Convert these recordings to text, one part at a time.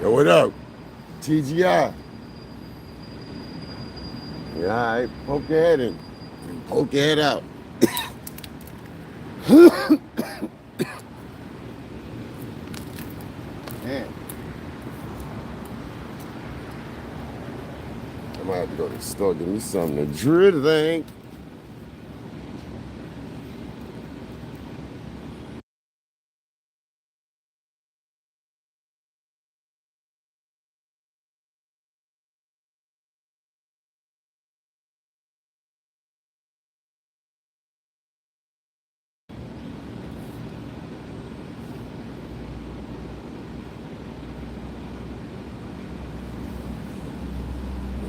Yo, what up? TGI. Yeah, all right. Poke your head in. Poke your head out. Man. I might have to go to the store, give me something to drink.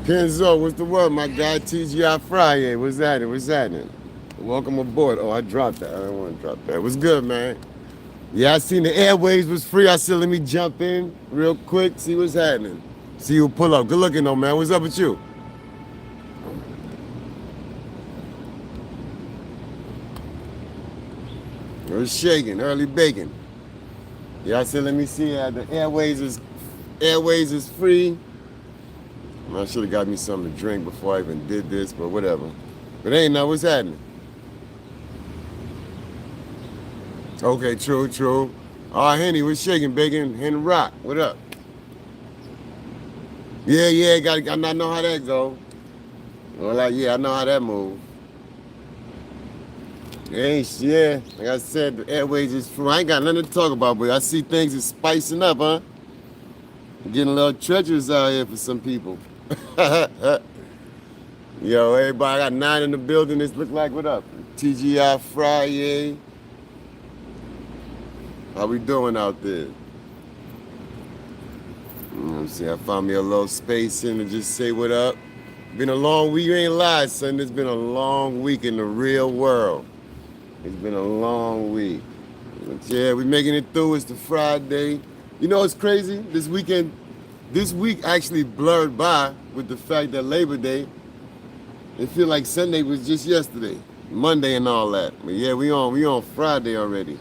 Kenzo, what's the word, my guy? TGI FRYYAY, what's happening? What's happening? Welcome aboard. Oh, I dropped that. I don't want to drop that. What's good, man? Yeah, I seen the airwaves was free. I said, let me jump in real quick, see what's happening. See you pull up. Good looking, though, man. What's up with you? It was shaking, early bacon. Yeah, I said, let me see. The airways is free. I should have got me something to drink before I even did this, but whatever. But ain't know what's happening. Okay, true. Henny, what's shaking, bacon? Henny Rock, what up? Yeah, I know how that go. Well, I know how that move. Yeah, like I said, the airways is free. I ain't got nothing to talk about, but I see things is spicing up, huh? Getting a little treacherous out here for some people. Yo, everybody, I got 9 in the building. This look like, what up? TGI FRYYAY. How we doing out there? You know what I'm saying? I found me a little space in to just say what up. Been a long week. You ain't lied, son. It's been a long week in the real world. It's been a long week. But yeah, we making it through. It's the Friday. You know what's crazy? This week actually blurred by with the fact that Labor Day, it feel like Sunday was just yesterday, Monday and all that. But yeah, we on Friday already.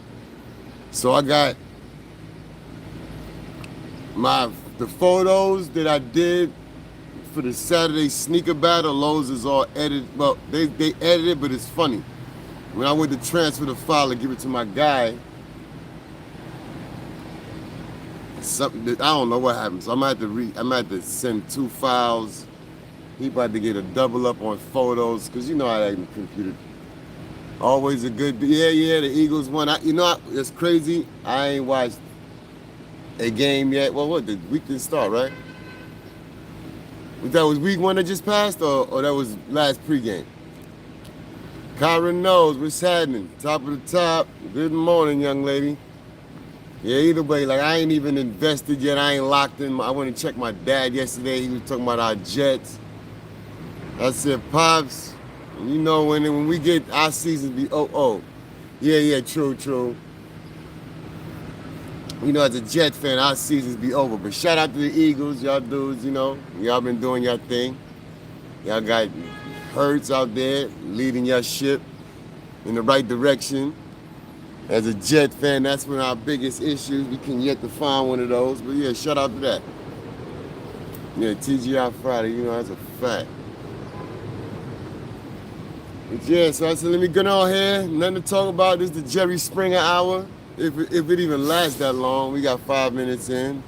So I got the photos that I did for the Saturday sneaker battle. Those is all edited. Well, they edited, but it's funny. When I went to transfer the file and give it to my guy, I don't know what happened. So I'm gonna have to send 2 files. He about to get a double up on photos, cause you know how that in the computer. Always a good, yeah, the Eagles won. It's crazy. I ain't watched a game yet. Well, the week didn't start, right? That was week 1 that just passed, or that was last pregame? Kyron knows what's happening. Top of the top. Good morning, young lady. Yeah, either way, like I ain't even invested yet. I ain't locked in. I went and checked my dad yesterday. He was talking about our Jets. I said, Pops, you know when we get our seasons be yeah, true. You know, as a Jet fan, our seasons be over. But shout out to the Eagles, y'all dudes. You know, y'all been doing your thing. Y'all got Hurts out there leading your ship in the right direction. As a Jet fan, that's one of our biggest issues. We can yet to find one of those. But yeah, shout out to that. Yeah, TGI Friday, you know, that's a fact. But yeah, so I said, let me get on here. Nothing to talk about. This is the Jerry Springer hour. If it even lasts that long, we got 5 minutes in.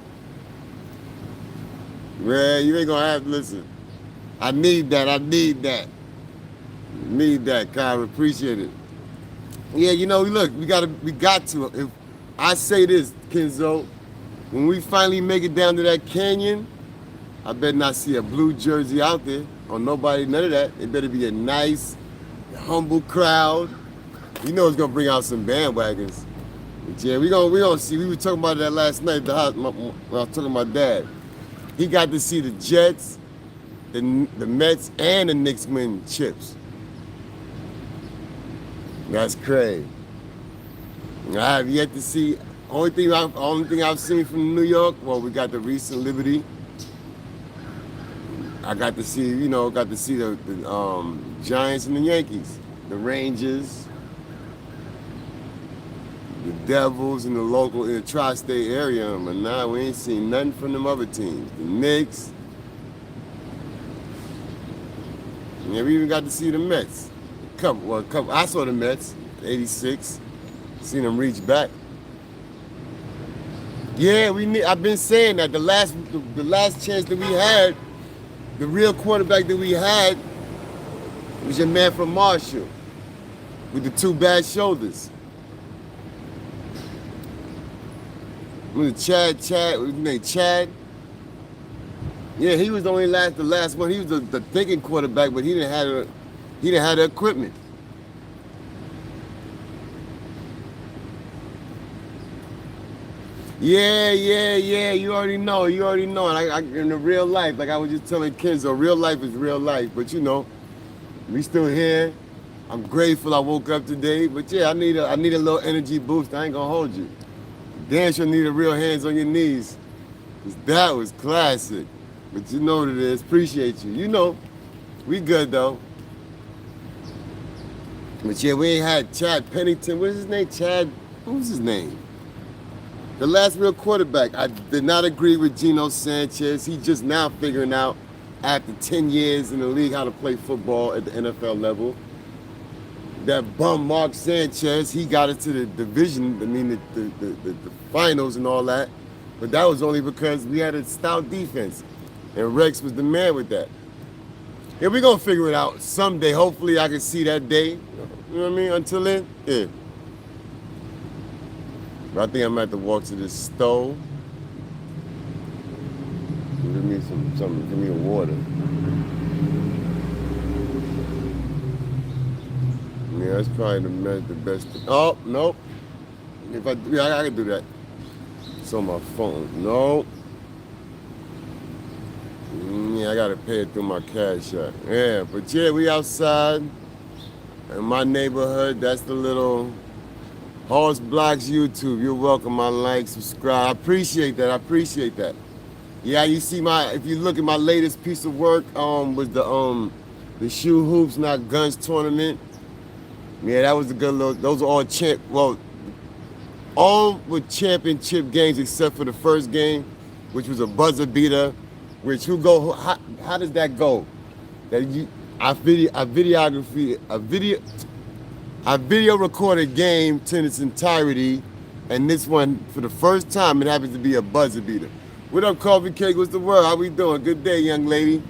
Yeah, you ain't gonna have to listen. I need that. Need that, Kyra. Appreciate it. Yeah, you know, look, we got to. If I say this, Kenzo, when we finally make it down to that canyon, I better not see a blue jersey out there or nobody, none of that. It better be a nice, humble crowd. You know it's gonna bring out some bandwagons. But yeah, we gonna see. We were talking about that last night at the house when I was talking to my dad. He got to see the Jets, the Mets, and the Knicks win chips. That's crazy. I have yet to see. Only thing I've seen from New York. Well, we got the recent Liberty. I got to see, the Giants and the Yankees, the Rangers, the Devils in the local, in the tri-state area, but now we ain't seen nothing from them other teams. The Knicks. Yeah, we even got to see the Mets. A couple. I saw the Mets, 86. Seen them reach back. Yeah, I've been saying that the last chance that we had, the real quarterback that we had, was your man from Marshall with the two bad shoulders. Was it Chad? What's his name? Chad? Yeah, he was the last one. He was the thinking quarterback, but he didn't have the equipment. Yeah. You already know. And in the real life, like I was just telling Kenzo, real life is real life. But you know, we still here. I'm grateful I woke up today. But yeah, I need a little energy boost. I ain't gonna hold you. Damn sure need a real hands on your knees. 'Cause that was classic. But you know what it is. Appreciate you. You know, we good though. But yeah, we ain't had Chad Pennington. What is his name? Chad, what was his name? The last real quarterback. I did not agree with Geno Sanchez. He just now figuring out, after 10 years in the league, how to play football at the NFL level. That bum Mark Sanchez, he got into the division, the finals and all that. But that was only because we had a stout defense. And Rex was the man with that. Yeah, we're going to figure it out someday. Hopefully I can see that day. You know what I mean? Until then, yeah. But I think I'm going to have to walk to this stove. Give me something. Give me a water. Yeah, that's probably the best thing. Oh, nope. I can do that. It's on my phone. Nope. Yeah, I gotta pay it through my cash app. Yeah, but yeah, we outside in my neighborhood. That's the little Horse Blocks YouTube. You're welcome. I like, subscribe. I appreciate that. Yeah, you see if you look at my latest piece of work, was the Shoe Hoops Not Guns tournament. Yeah, that was a good little. Those are all with championship games except for the first game, which was a buzzer beater. How does that go? I video recorded game to its entirety, and this one, for the first time, it happens to be a buzzer beater. What up, Coffee Cake? What's the word? How we doing? Good day, young lady.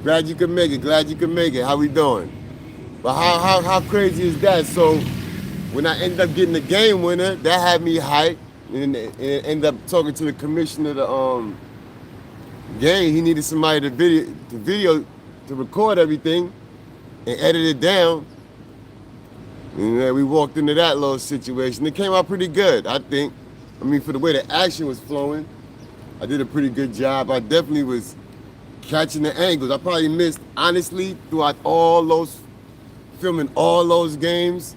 Glad you could make it. How we doing? But how crazy is that? So when I end up getting the game winner, that had me hyped, and end up talking to the commissioner of the game. He needed somebody to record everything and edit it down. And we walked into that little situation. It came out pretty good, I think. I mean, for the way the action was flowing, I did a pretty good job. I definitely was catching the angles. I probably missed, honestly, throughout filming all those games,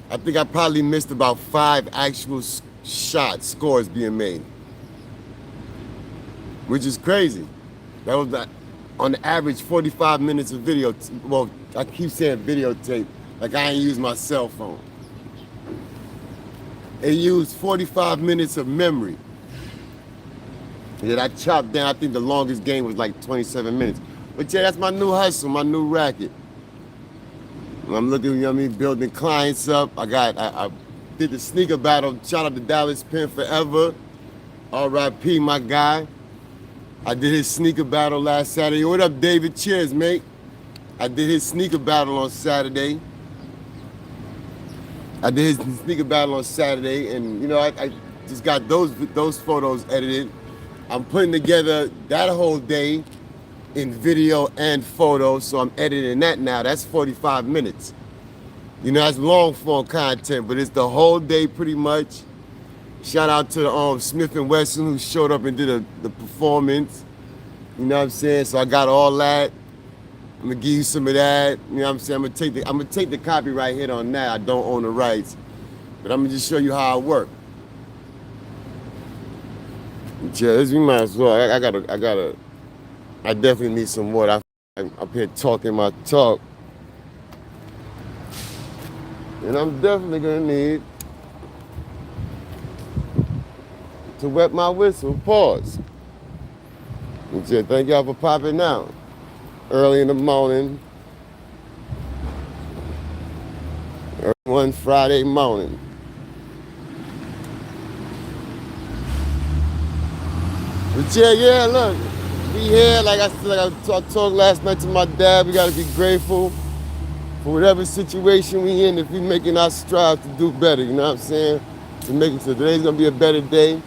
I think I probably missed about 5 actual scores being made, which is crazy. That was on the average 45 minutes of video. Well, I keep saying videotape, like I ain't use my cell phone. It used 45 minutes of memory. Yeah, I chopped down. I think the longest game was like 27 minutes. But yeah, that's my new hustle, my new racket. I'm looking, you know what I mean, building clients up. I did the sneaker battle. Shout out to Dallas Penn forever. R.I.P. my guy. I did his sneaker battle last Saturday. What up, David? Cheers, mate. I did his sneaker battle on Saturday. And you know, I just got those photos edited. I'm putting together that whole day in video and photo, so I'm editing that now. That's 45 minutes. You know, that's long form content, but it's the whole day pretty much. Shout out to Smith & Wesson who showed up and did the performance. You know what I'm saying? So I got all that. I'm gonna give you some of that. You know what I'm saying? I'm gonna take the copyright hit on that. I don't own the rights, but I'm gonna just show you how I work. Yeah, we might as well. I definitely need some water. I'm up here talking my talk, and I'm definitely gonna need to wet my whistle. Pause. And just thank y'all for popping out early in the morning. One Friday morning. But yeah, look, we here. Like I said, like I talked last night to my dad. We gotta be grateful for whatever situation we in. If we making our strive to do better, you know what I'm saying? To make it so today's gonna be a better day.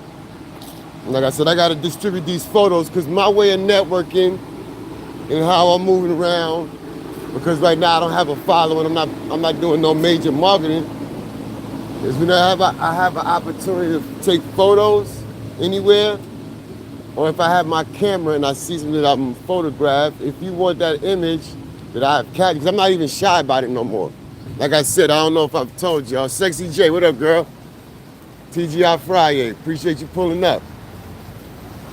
And like I said, I gotta distribute these photos because my way of networking and how I'm moving around. Because right now I don't have a following. I'm not doing no major marketing. Is when I have an opportunity to take photos anywhere, or if I have my camera and I see something that I'm photographed, if you want that image that I have captured, because I'm not even shy about it no more. Like I said, I don't know if I've told y'all. Sexy J, what up, girl? TGI FRYYAY, appreciate you pulling up.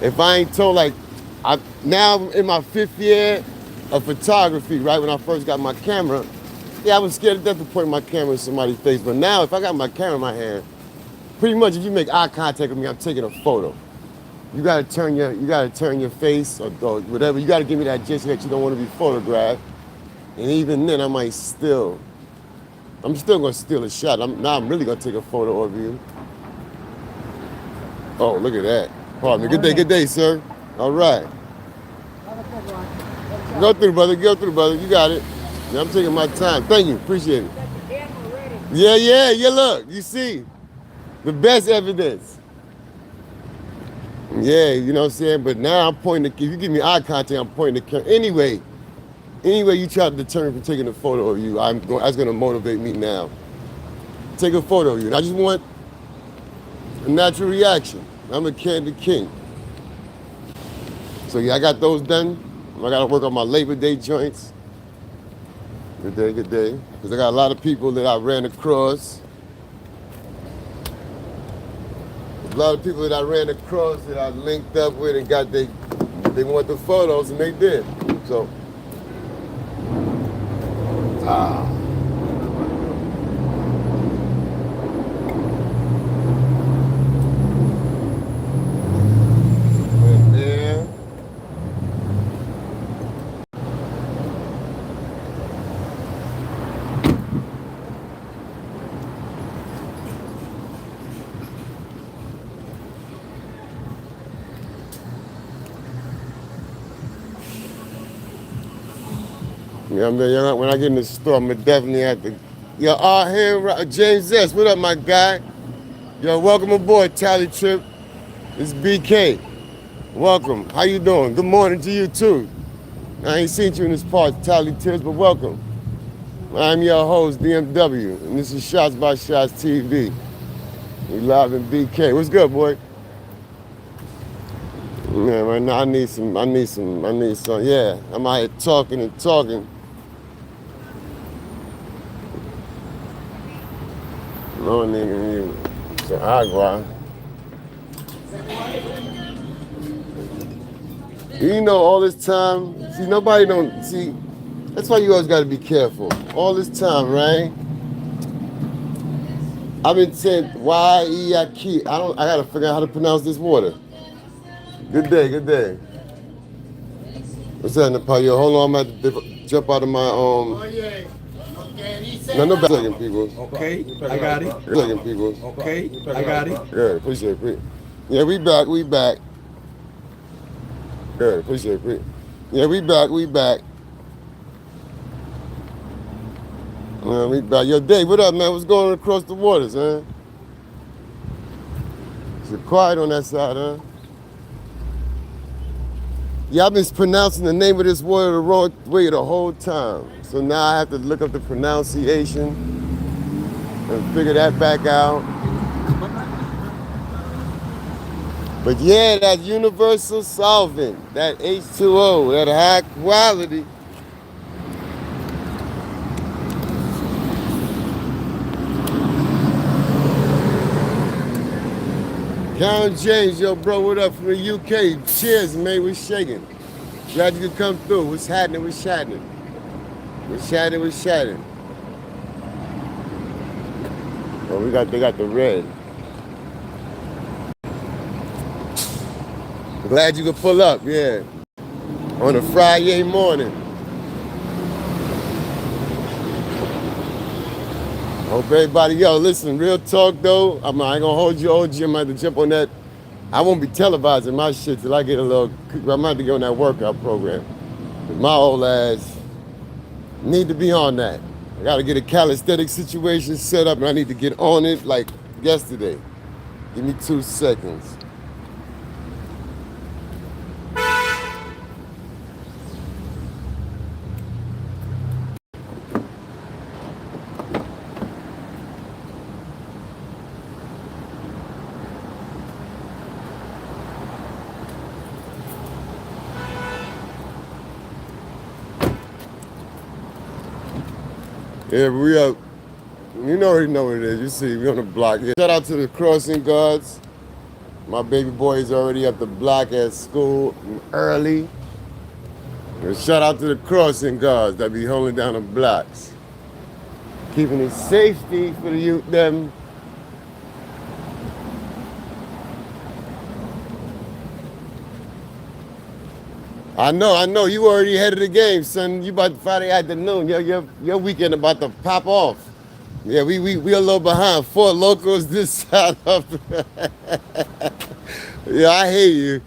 If I ain't told, like, now in my 5th year of photography, right, when I first got my camera, yeah, I was scared to death to point my camera in somebody's face. But now, if I got my camera in my hand, pretty much if you make eye contact with me, I'm taking a photo. You gotta turn your face or whatever. You gotta give me that gesture that you don't want to be photographed. And even then, I'm still gonna steal a shot. Now I'm really gonna take a photo of you. Oh, look at that. Pardon me. Good day, sir. All right. Go through, brother. You got it. Yeah, I'm taking my time. Thank you. Appreciate it. Yeah. Look, you see, the best evidence. Yeah, you know what I'm saying? But now I'm pointing, if you give me eye contact, I'm pointing the camera. Anyway, you try to determine from taking a photo of you, that's going to motivate me now. Take a photo of you. And I just want a natural reaction. I'm a candid king. So yeah, I got those done. I got to work on my Labor Day joints. Good day. Because I got a lot of people that I ran across. A lot of people that I ran across that I linked up with and they want the photos and they did. So, went there. Yeah, I mean, when I get in the store, I'm gonna definitely have to. Yo, here, James S. What up, my guy? Yo, welcome aboard, Tally Trip. It's BK. Welcome. How you doing? Good morning to you too. I ain't seen you in this part, Tally Tips, but welcome. I'm your host, DMW, and this is Shots by Shots TV. We live in BK. What's good, boy? Man, right now I need some. Yeah, I'm out here talking. No nigga, so agua. You know, all this time, see, nobody don't see. That's why you always got to be careful. All this time, right? I've been saying Waiyaki. I gotta figure out how to pronounce this water. Good day. What's that, Napoleon? Hold on, I'm about to jump out of my No second, people. Okay, I got it. Second, people. Okay, I got it. Good, appreciate it. Yeah, we back. Good, appreciate it. Yeah, we back. We back. Yo, Dave, what up, man? What's going on across the waters, man? It's quiet on that side, huh? Yeah, I've been pronouncing the name of this water the wrong way the whole time. So now I have to look up the pronunciation and figure that back out. But yeah, that universal solvent, that H2O, that high quality. Count James, yo, bro, what up from the UK? Cheers, man, we're shaking. Glad you could come through. What's happening? We're chatting. Oh, they got the red. Glad you could pull up, yeah. On a Friday morning. Hope everybody, yo, listen, real talk though. I ain't gonna hold you, OG. I'm gonna have to jump on that. I won't be televising my shit till I get a little, I'm gonna have to get on that workout program. My old ass need to be on that. I gotta get a calisthenic situation set up and I need to get on it like yesterday. Give me 2 seconds. Yeah, we up. You already know what it is. You see, we on the block. Yeah. Shout out to the crossing guards. My baby boy is already at the block at school early. And shout out to the crossing guards that be holding down the blocks. Keeping it safety for the youth, them. I know. You already ahead of the game, son. You about Friday afternoon. Your weekend about to pop off. Yeah, we a little behind. 4 locals this side of. Yeah, I hear you.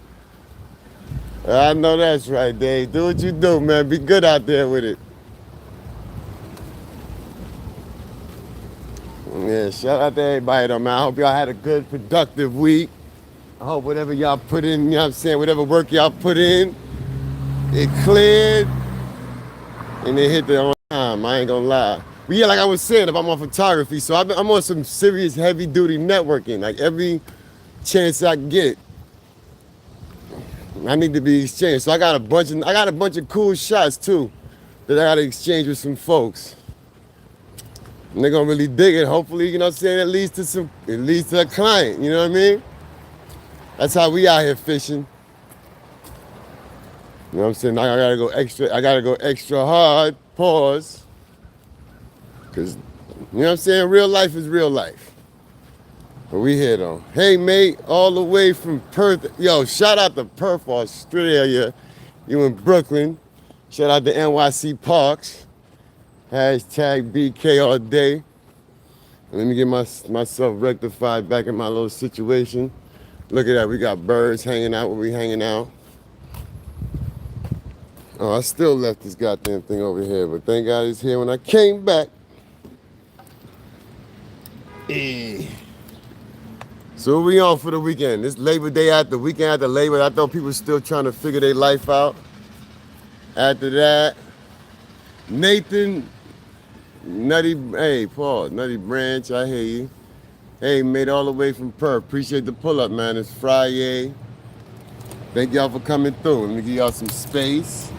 I know that's right, Dave. Do what you do, man. Be good out there with it. Yeah, shout out to everybody though, man. I hope y'all had a good, productive week. I hope whatever y'all put in, you know what I'm saying, whatever work y'all put in, it cleared and it hit the on time. I ain't gonna lie. But yeah, like I was saying, if I'm on photography, so I'm on some serious heavy duty networking. Like every chance I get, I need to be exchanged. So I got a bunch of cool shots too that I gotta exchange with some folks. And they're gonna really dig it. Hopefully, you know what I'm saying, it leads to a client, you know what I mean? That's how we out here fishing. You know what I'm saying? I gotta go extra hard, pause. Cause, you know what I'm saying? Real life is real life. But we here though. Hey mate, all the way from Perth. Yo, shout out to Perth, Australia. You in Brooklyn. Shout out to NYC Parks. Hashtag BK all day. Let me get myself rectified back in my little situation. Look at that, we got birds hanging out where we hanging out. Oh, I still left this goddamn thing over here, but thank God it's here when I came back. So what we on for the weekend? This Labor Day after weekend after Labor. I thought people were still trying to figure their life out. After that, Nathan, Nutty Branch, I hear you. Hey, made all the way from Perth. Appreciate the pull-up, man. It's FRYYAY. Thank y'all for coming through. Let me give y'all some space.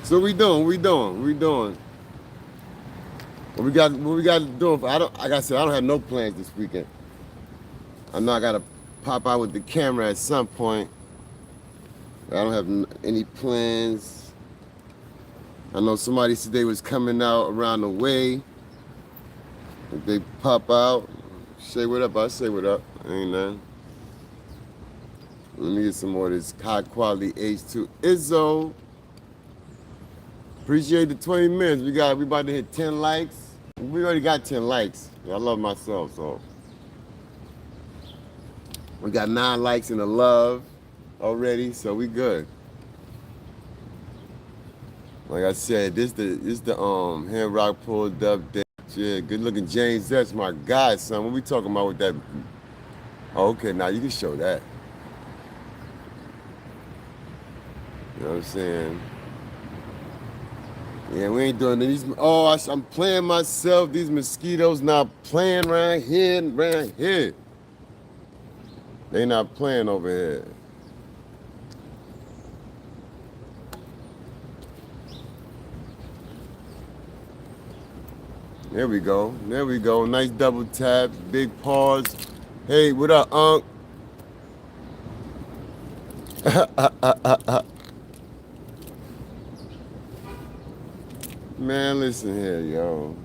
So what we doing? What we got to do? Like I said, I don't have no plans this weekend. I know I gotta pop out with the camera at some point. I don't have any plans. I know somebody said they was coming out around the way. If they pop out, say what up, I say what up. Ain't nothing. Let me get some more of this high quality H2 Izzo. Appreciate the 20 minutes. We about to hit 10 likes. We already got 10 likes. I love myself, so. We got 9 likes in the love already, so we good. Like I said, this the hand rock pulled up there. Yeah, good looking James. That's my guy, son. What we talking about with that? Oh, okay, now you can show that. You know what I'm saying? Yeah, we ain't doing these. Oh, I'm playing myself. These mosquitoes not playing right here. They not playing over here. There we go. Nice double tap, big pause. Hey, what up, Unc? Man, listen here, yo.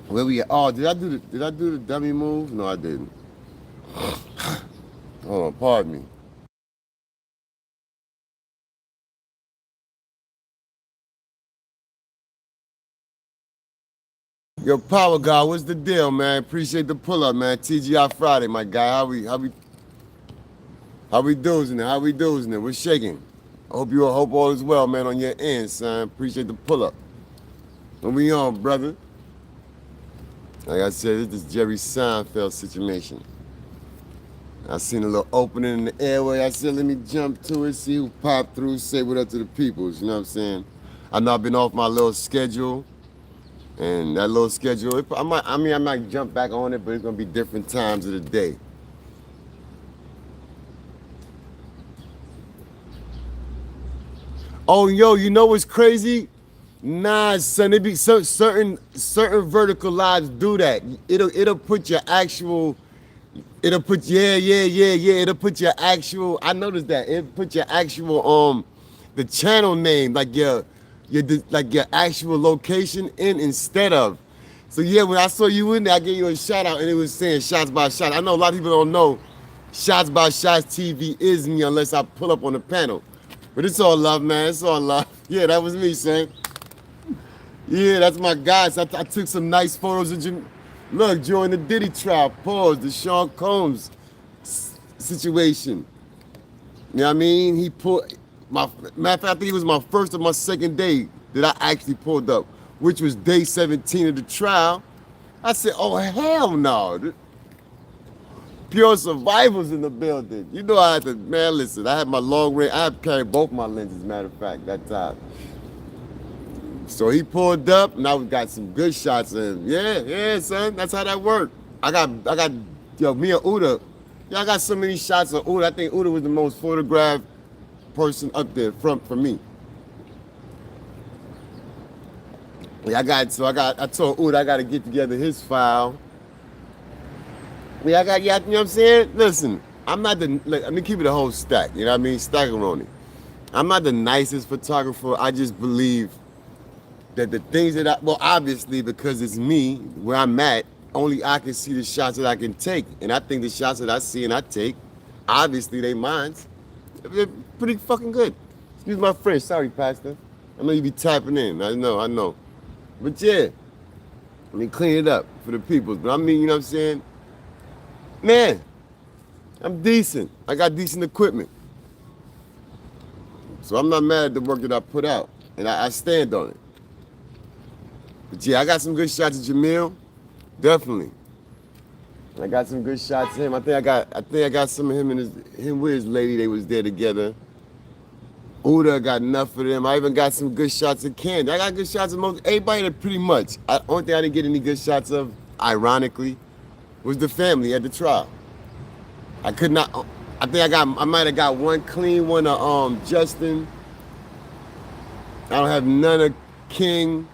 Where we at? Oh, did I do the dummy move? No, I didn't. Hold on, pardon me. Yo, Power God, what's the deal, man? Appreciate the pull up, man. TGI Friday, my guy. How we doing it? How we doing it? We're shaking. I hope all is well, man, on your end, son. Appreciate the pull up. What we on, brother? Like I said, this is Jerry Seinfeld situation. I seen a little opening in the airway. I said, let me jump to it, see who popped through, say what up to the peoples. You know what I'm saying? I know I've been off my little schedule, and that little schedule, I might jump back on it, but it's gonna be different times of the day. Oh, yo, you know what's crazy? Nah, son, it be certain vertical lives do that. It'll put your actual. It'll put It'll put your actual. I noticed that it put your actual the channel name like your actual location in instead of. So yeah, when I saw you in there, I gave you a shout out and it was saying Shots by Shots. I know a lot of people don't know Shots by Shots TV is me unless I pull up on the panel. But it's all love, man. It's all love. Yeah, that was me, son. Yeah, that's my guys. I took some nice photos of Jim. Look, during the Diddy trial, pause, the Sean Combs situation. You know what I mean? He pulled, matter of fact, I think it was my first or my second day that I actually pulled up, which was day 17 of the trial. I said, oh, hell no. Pure survivors in the building. You know I had to, man, listen, I had my long range, I had to carry both my lenses, matter of fact, that time. So he pulled up, now we got some good shots of him. Yeah, son, that's how that worked. I got, yo, me and Uda, I got so many shots of Uda. I think Uda was the most photographed person up there for me. Yeah, I told Uda I got to get together his file. Yeah, you know what I'm saying? Listen, I'm not let me keep it a whole stack, you know what I mean? Stackeroni. I'm not the nicest photographer. I just believe that the things that well, obviously, because it's me, where I'm at, only I can see the shots that I can take. And I think the shots that I see and I take, obviously, they mine. They're pretty fucking good. Excuse my French. Sorry, Pastor. I know you be tapping in. I know. But yeah, let me clean it up for the people. But I mean, you know what I'm saying? Man, I'm decent. I got decent equipment. So I'm not mad at the work that I put out. And I stand on it. But yeah, I got some good shots of Jamil. Definitely. I got some good shots of him. I think I got some of him and him with his lady. They was there together. Uda got enough of them. I even got some good shots of Candy. I got good shots of most everybody that pretty much. Only thing I didn't get any good shots of, ironically, was the family at the trial. I could not. I might have got one clean one of Justin. I don't have none of King.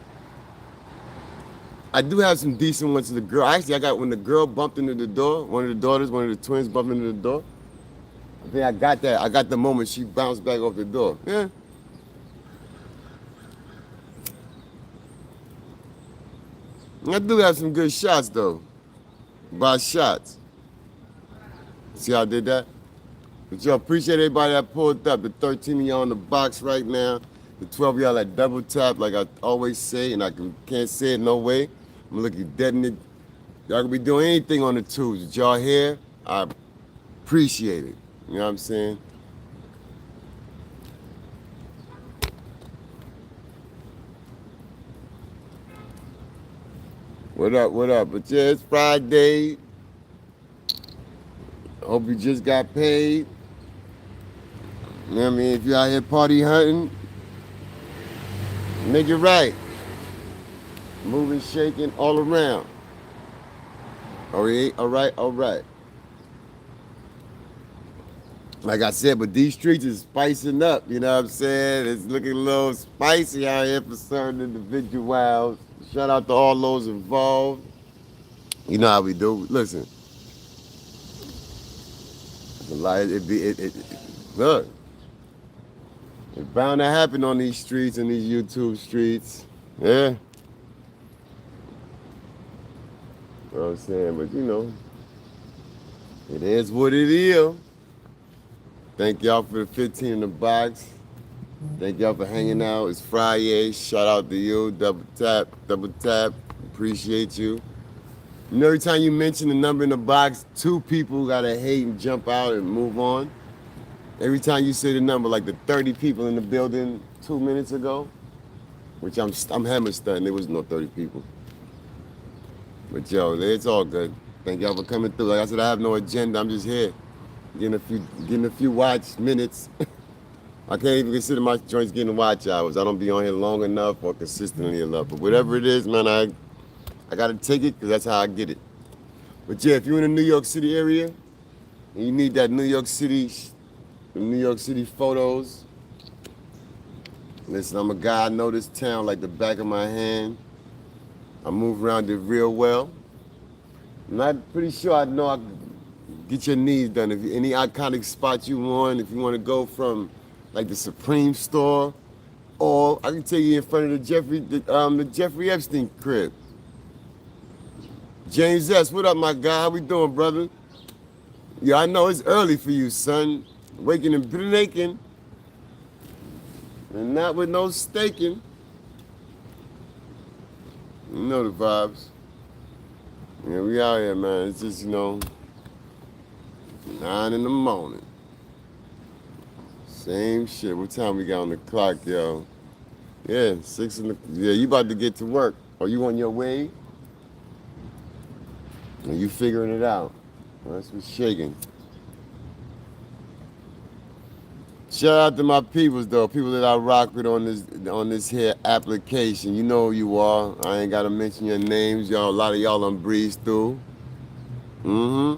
I do have some decent ones to the girl. Actually, I got when the girl bumped into the door, one of the daughters, one of the twins bumped into the door. I think I got that. I got the moment she bounced back off the door. Yeah. I do have some good shots though. By shots. See how I did that? But yo, appreciate everybody that pulled up. The 13 of y'all in the box right now. The 12 of y'all that double tap, like I always say, and I can't say it no way. I'm looking dead in the. Y'all can be doing anything on the tubes. But y'all here, I appreciate it. You know what I'm saying? What up? But yeah, it's Friday. Hope you just got paid. You know what I mean? If you're out here party hunting, make it right. Moving, shaking all around. All right. Like I said, but these streets is spicing up, you know what I'm saying? It's looking a little spicy out here for certain individuals. Shout out to all those involved. You know how we do. Listen. Look. It's bound to happen on these streets and these YouTube streets. Yeah. You know what I'm saying? But you know, it is what it is. Thank y'all for the 15 in the box. Thank y'all for hanging out. It's FRYYAY. Shout out to you. Double tap, double tap. Appreciate you. You know, every time you mention the number in the box, 2 people gotta hate and jump out and move on. Every time you say the number, like the 30 people in the building 2 minutes ago, which I'm hammer stunting. There was no 30 people. But yo, it's all good. Thank y'all for coming through. Like I said, I have no agenda. I'm just here, getting a few watch minutes. I can't even consider my joints getting watch hours. I don't be on here long enough or consistently enough. But whatever it is, man, I gotta take it because that's how I get it. But yeah, if you're in the New York City area and you need that New York City photos, listen, I'm a guy. I know this town like the back of my hand. I move around it real well. And I'm pretty sure I know I can get your needs done. If any iconic spots you want, if you want to go from like the Supreme store, or I can take you in front of the Jeffrey Epstein crib. James S., what up, my guy? How we doing, brother? Yeah, I know it's early for you, son. Waking and blinking, and not with no staking. You know the vibes. Yeah, we out here, man. It's just, 9 in the morning. Same shit. What time we got on the clock, yo? Yeah, 6 in the... Yeah, you about to get to work. Are you on your way? Are you figuring it out? Well, that's what's shaking. Shout out to my peoples, though. People that I rock with on this here application. You know who you are. I ain't got to mention your names. Y'all, a lot of y'all done breezed through. A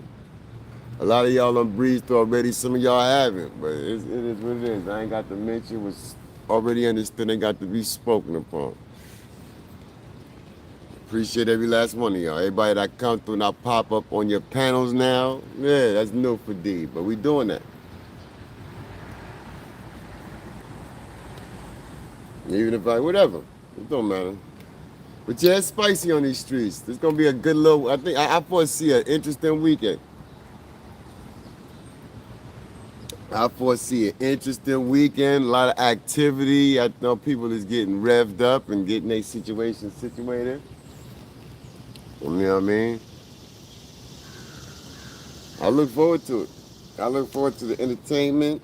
lot of y'all done breezed through already. Some of y'all haven't. But it is what it is. I ain't got to mention what's already understood. Ain't got to be spoken upon. Appreciate every last one of y'all. Everybody that come through and I pop up on your panels now. Yeah, that's new for D. But we doing that. Even if whatever, it don't matter. But yeah, it's spicy on these streets. It's gonna be a good little, I foresee an interesting weekend. A lot of activity. I know people is getting revved up and getting their situation situated. You know what I mean? I look forward to it. I look forward to the entertainment.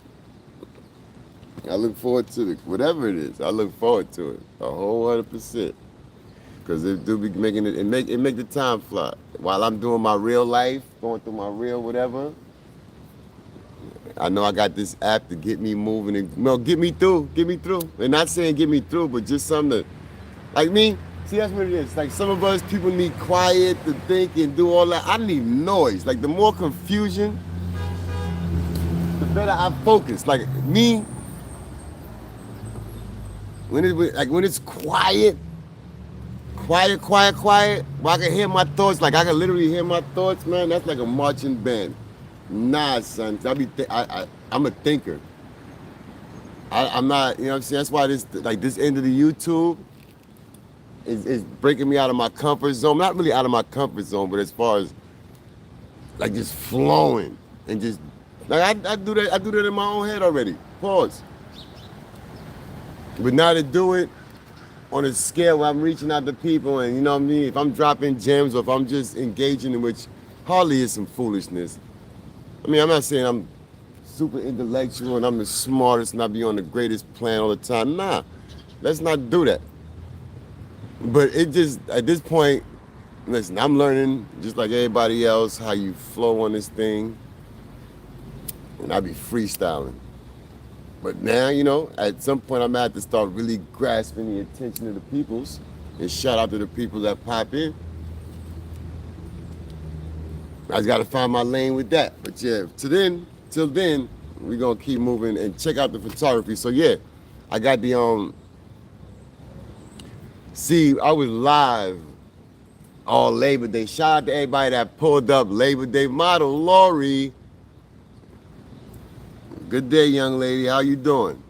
I look forward to whatever it is. I look forward to it a whole 100%, because it do be making it make the time fly. While I'm doing my real life, going through my real whatever, I know I got this app to get me moving and get me through. And not saying get me through, but just something to, like me. See, that's what it is. Like some of us people need quiet to think and do all that. I need noise. Like the more confusion, the better I focus. Like me. When it's quiet, where I can hear my thoughts, like I can literally hear my thoughts, man, that's like a marching band. Nah, son, I'm a thinker. I'm not, you know what I'm saying? That's why this end of the YouTube is breaking me out of my comfort zone. Not really out of my comfort zone, but as far as like just flowing and just, like I do that in my own head already. Pause. But now to do it on a scale where I'm reaching out to people and, you know what I mean, if I'm dropping gems or if I'm just engaging in which hardly is some foolishness. I mean, I'm not saying I'm super intellectual and I'm the smartest and I be on the greatest plan all the time. Nah, let's not do that. But it just, at this point, listen, I'm learning just like everybody else how you flow on this thing. And I be freestyling. But now, at some point I'm gonna have to start really grasping the attention of the peoples, and shout out to the people that pop in. I just gotta find my lane with that. But yeah, till then, we're gonna keep moving and check out the photography. So yeah, I got the see, I was live all Labor Day. Shout out to everybody that pulled up. Labor Day model, Lori. Good day, young lady. How you doing?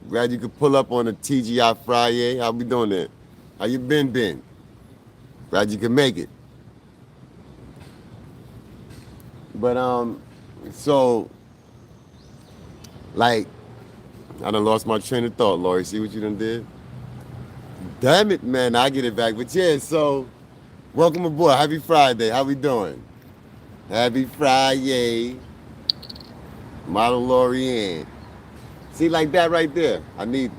Glad you could pull up on a TGI FRYYAY. How we doing there? How you been? Glad you could make it. But so Like, I done lost my train of thought, Lori. See what you done did? Damn it, man. I get it back. But yeah, so welcome aboard. Happy Friday. How we doing? Happy Friday. Model Lorianne. See, like that right there. I need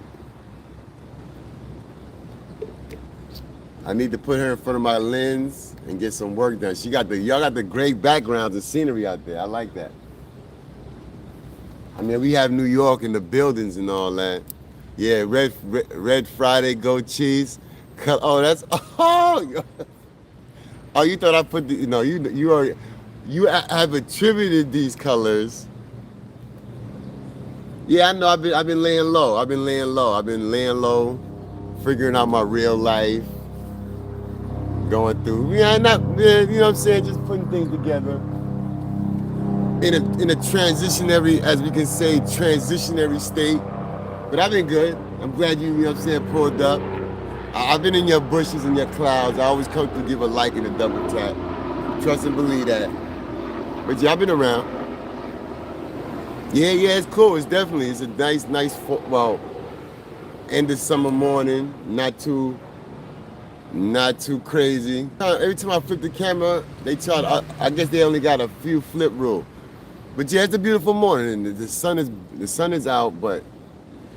to put her in front of my lens and get some work done. Y'all got the great backgrounds and scenery out there. I like that. I mean, we have New York and the buildings and all that. Yeah, red Friday, goat cheese. Oh, that's oh. Oh, you thought I put the you have attributed these colors. Yeah, I know. I've been laying low. I've been laying low, figuring out my real life, going through. Yeah, you know what I'm saying, just putting things together. In a transitionary, as we can say, transitionary state. But I've been good. I'm glad you know what I'm saying, pulled up. I've been in your bushes and your clouds. I always come to give a like and a double tap. Trust and believe that. But yeah, I've been around. Yeah, it's cool. It's a nice, end of summer morning. Not too crazy. Every time I flip the camera, they try. I guess they only got a few flip rule. But yeah, it's a beautiful morning. The sun is out, but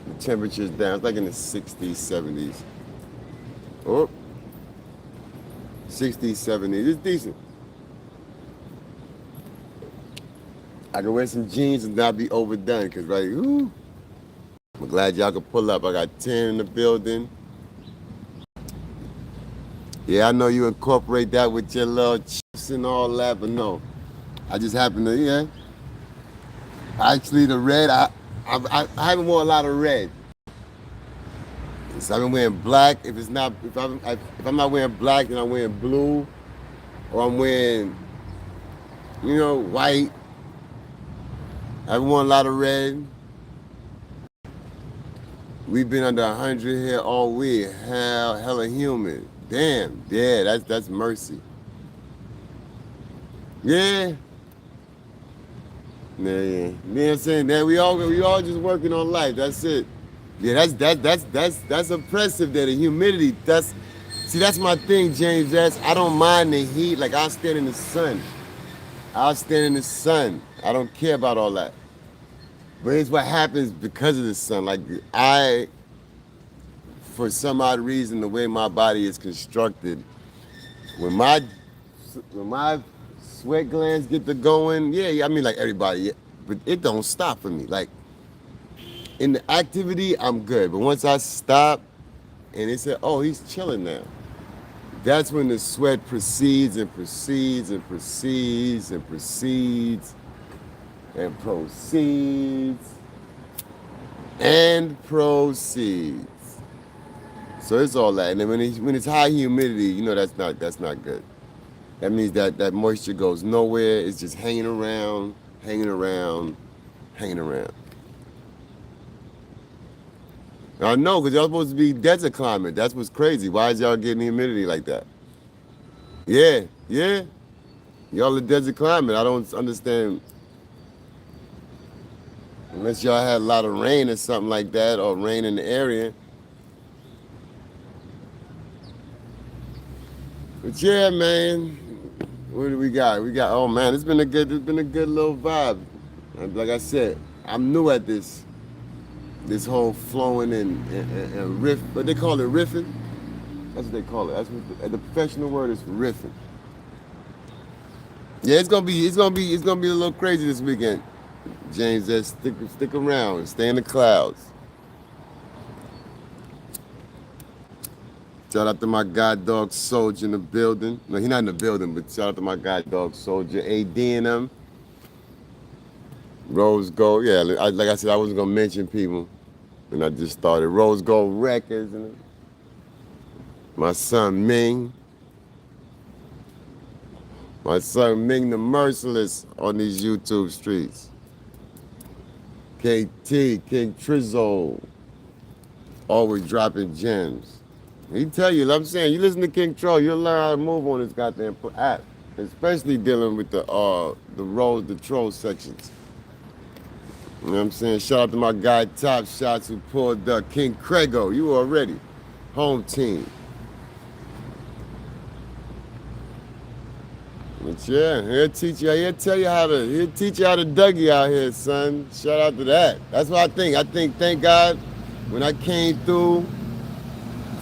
the temperature's down. It's like in the 60s, 70s. Oh, 60s, 70s. It's decent. I can wear some jeans and not be overdone, because right, ooh, I'm glad y'all could pull up. I got 10 in the building. Yeah, I know you incorporate that with your little chips and all that, but no. I just happen to, yeah. Actually, the red, I haven't worn a lot of red. So I've been wearing black. If I'm not wearing black, then I'm wearing blue, or I'm wearing, white. I haven't worn a lot of red. We've been under 100 here all week. Hella humid. Damn, yeah, that's mercy. Yeah. Yeah. You know what I'm saying? That we all just working on life. That's it. Yeah, that's oppressive there, the humidity. That's my thing, James. I don't mind the heat. Like, I'll stand in the sun. I don't care about all that. But it's what happens because of the sun. Like, for some odd reason, the way my body is constructed, when my sweat glands get to going, yeah, I mean, like everybody, yeah, but it don't stop for me. Like, in the activity, I'm good. But once I stop and they say, oh, he's chilling now, that's when the sweat proceeds and proceeds and proceeds and proceeds and proceeds and proceeds. So it's all that. And then when it's high humidity, that's not good. That means that moisture goes nowhere. It's just hanging around. I know, because y'all supposed to be desert climate. That's what's crazy. Why is y'all getting humidity like that? Yeah. Y'all a desert climate. I don't understand. Unless y'all had a lot of rain or something like that, or rain in the area. But yeah, man. What do we got? Oh man, it's been a good little vibe. Like I said, I'm new at this whole flowing and riff. But they call it riffing. That's what they call it. That's what the professional word is, riffing. Yeah, it's gonna be a little crazy this weekend. James, just stick around, stay in the clouds. Shout out to my god dog Soldier in the building. No, he's not in the building, but shout out to my god dog Soldier, AD and them. Rose Gold, yeah, like I said, I wasn't gonna mention people. And I just started Rose Gold Records and my son Ming. My son Ming the Merciless on these YouTube streets. KT, King Trizzo, always dropping gems. He tell you, I'm saying, you listen to King Tro, you'll learn how to move on this goddamn app, especially dealing with the troll sections. You know what I'm saying? Shout out to my guy Top Shots who pulled King Craigo. You already. Home team. But yeah, he'll teach you, he'll tell you he'll teach you how to Dougie out here, son. Shout out to that. That's what I think. Thank God, when I came through,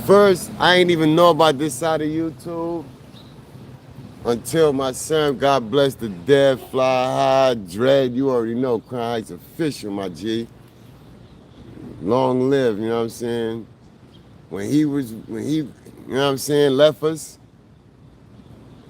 first, I ain't even know about this side of YouTube until my son, God bless the dead, Fly High, Dread, you already know, Crown Heights official, my G. Long live, you know what I'm saying? When he, you know what I'm saying, left us,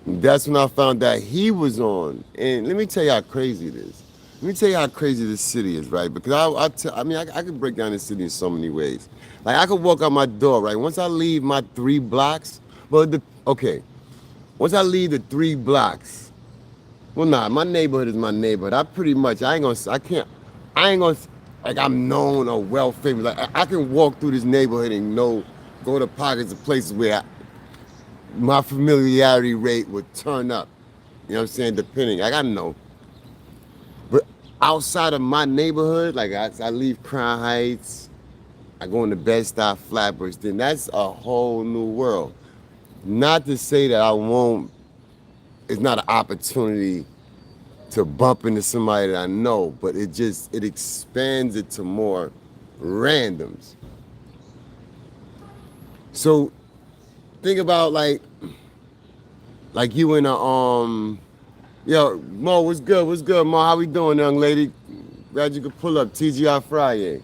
that's when I found out he was on. And let me tell you how crazy it is. Let me tell you how crazy this city is, right? Because I could break down this city in so many ways. Like I could walk out my door, right? Once I leave my 3 blocks, once I leave the 3 blocks, well, nah, my neighborhood is my neighborhood. Like I'm known or well famous. Like I can walk through this neighborhood and go to pockets of places where my familiarity rate would turn up. You know what I'm saying? Depending, like I know. But outside of my neighborhood, like I leave Crown Heights, I go into Bed-Stuy, Flatbush, then that's a whole new world. Not to say that it's not an opportunity to bump into somebody that I know, but it expands it to more randoms. So think about like you in yo, Mo, what's good, Mo? How we doing, young lady? Glad you could pull up TGI FRYYAY.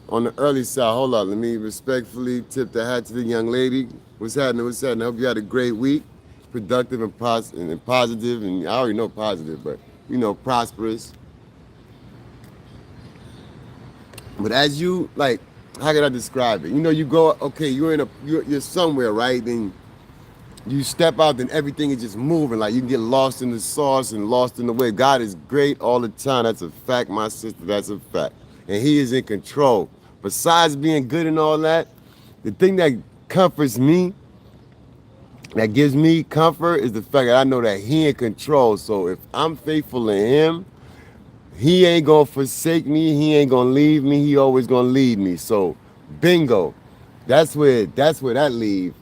On the early side, hold up, let me respectfully tip the hat to the young lady. What's happening? I hope you had a great week, productive and positive, and I already know positive, but you know, prosperous. But as you, like, how can I describe it? You know, you go, okay, you're somewhere, right? Then you step out, then everything is just moving. Like you can get lost in the sauce and lost in the way. God is great all the time. That's a fact, my sister, that's a fact. And he is in control. Besides being good and all that, the thing that comforts me, that gives me comfort, is the fact that I know that he in control. So if I'm faithful in him, he ain't gonna forsake me, he ain't gonna leave me, he always gonna lead me. So bingo, that's where that leave.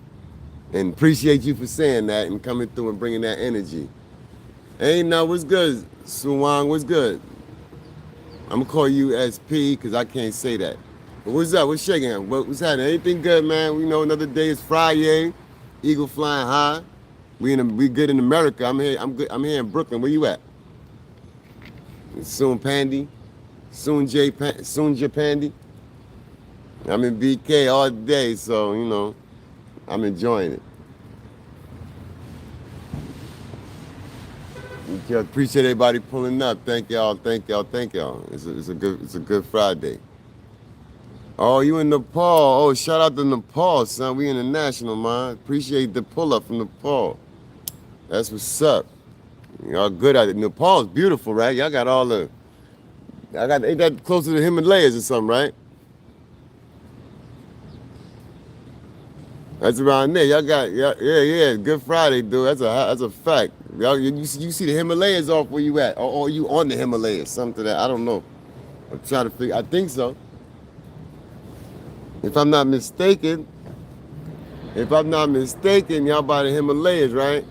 And appreciate you for saying that and coming through and bringing that energy. Hey, no, what's good? Suwang, what's good? I'm gonna call you SP because I can't say that. But what's up? What's shaking? What's happening? Anything good, man? You know, another day is FRYYAY. Eagle flying high. We good in America. I'm here in Brooklyn. Where you at? Soon Pandy. Soon Japandy. I'm in BK all day, so you know, I'm enjoying it. Appreciate everybody pulling up. Thank y'all. It's a good Friday. Oh, you in Nepal? Oh, shout out to Nepal, son. We international, man. Appreciate the pull up from Nepal. That's what's up. Y'all good at it. Nepal's beautiful, right? Y'all got ain't that close to the Himalayas or something, right? That's around there. Y'all got, yeah. Good Friday, dude. That's a fact. Y'all, you see the Himalayas off where you at, or you on the Himalayas? Something that I don't know. I'm trying to figure. I think so. If I'm not mistaken, y'all by the Himalayas, right?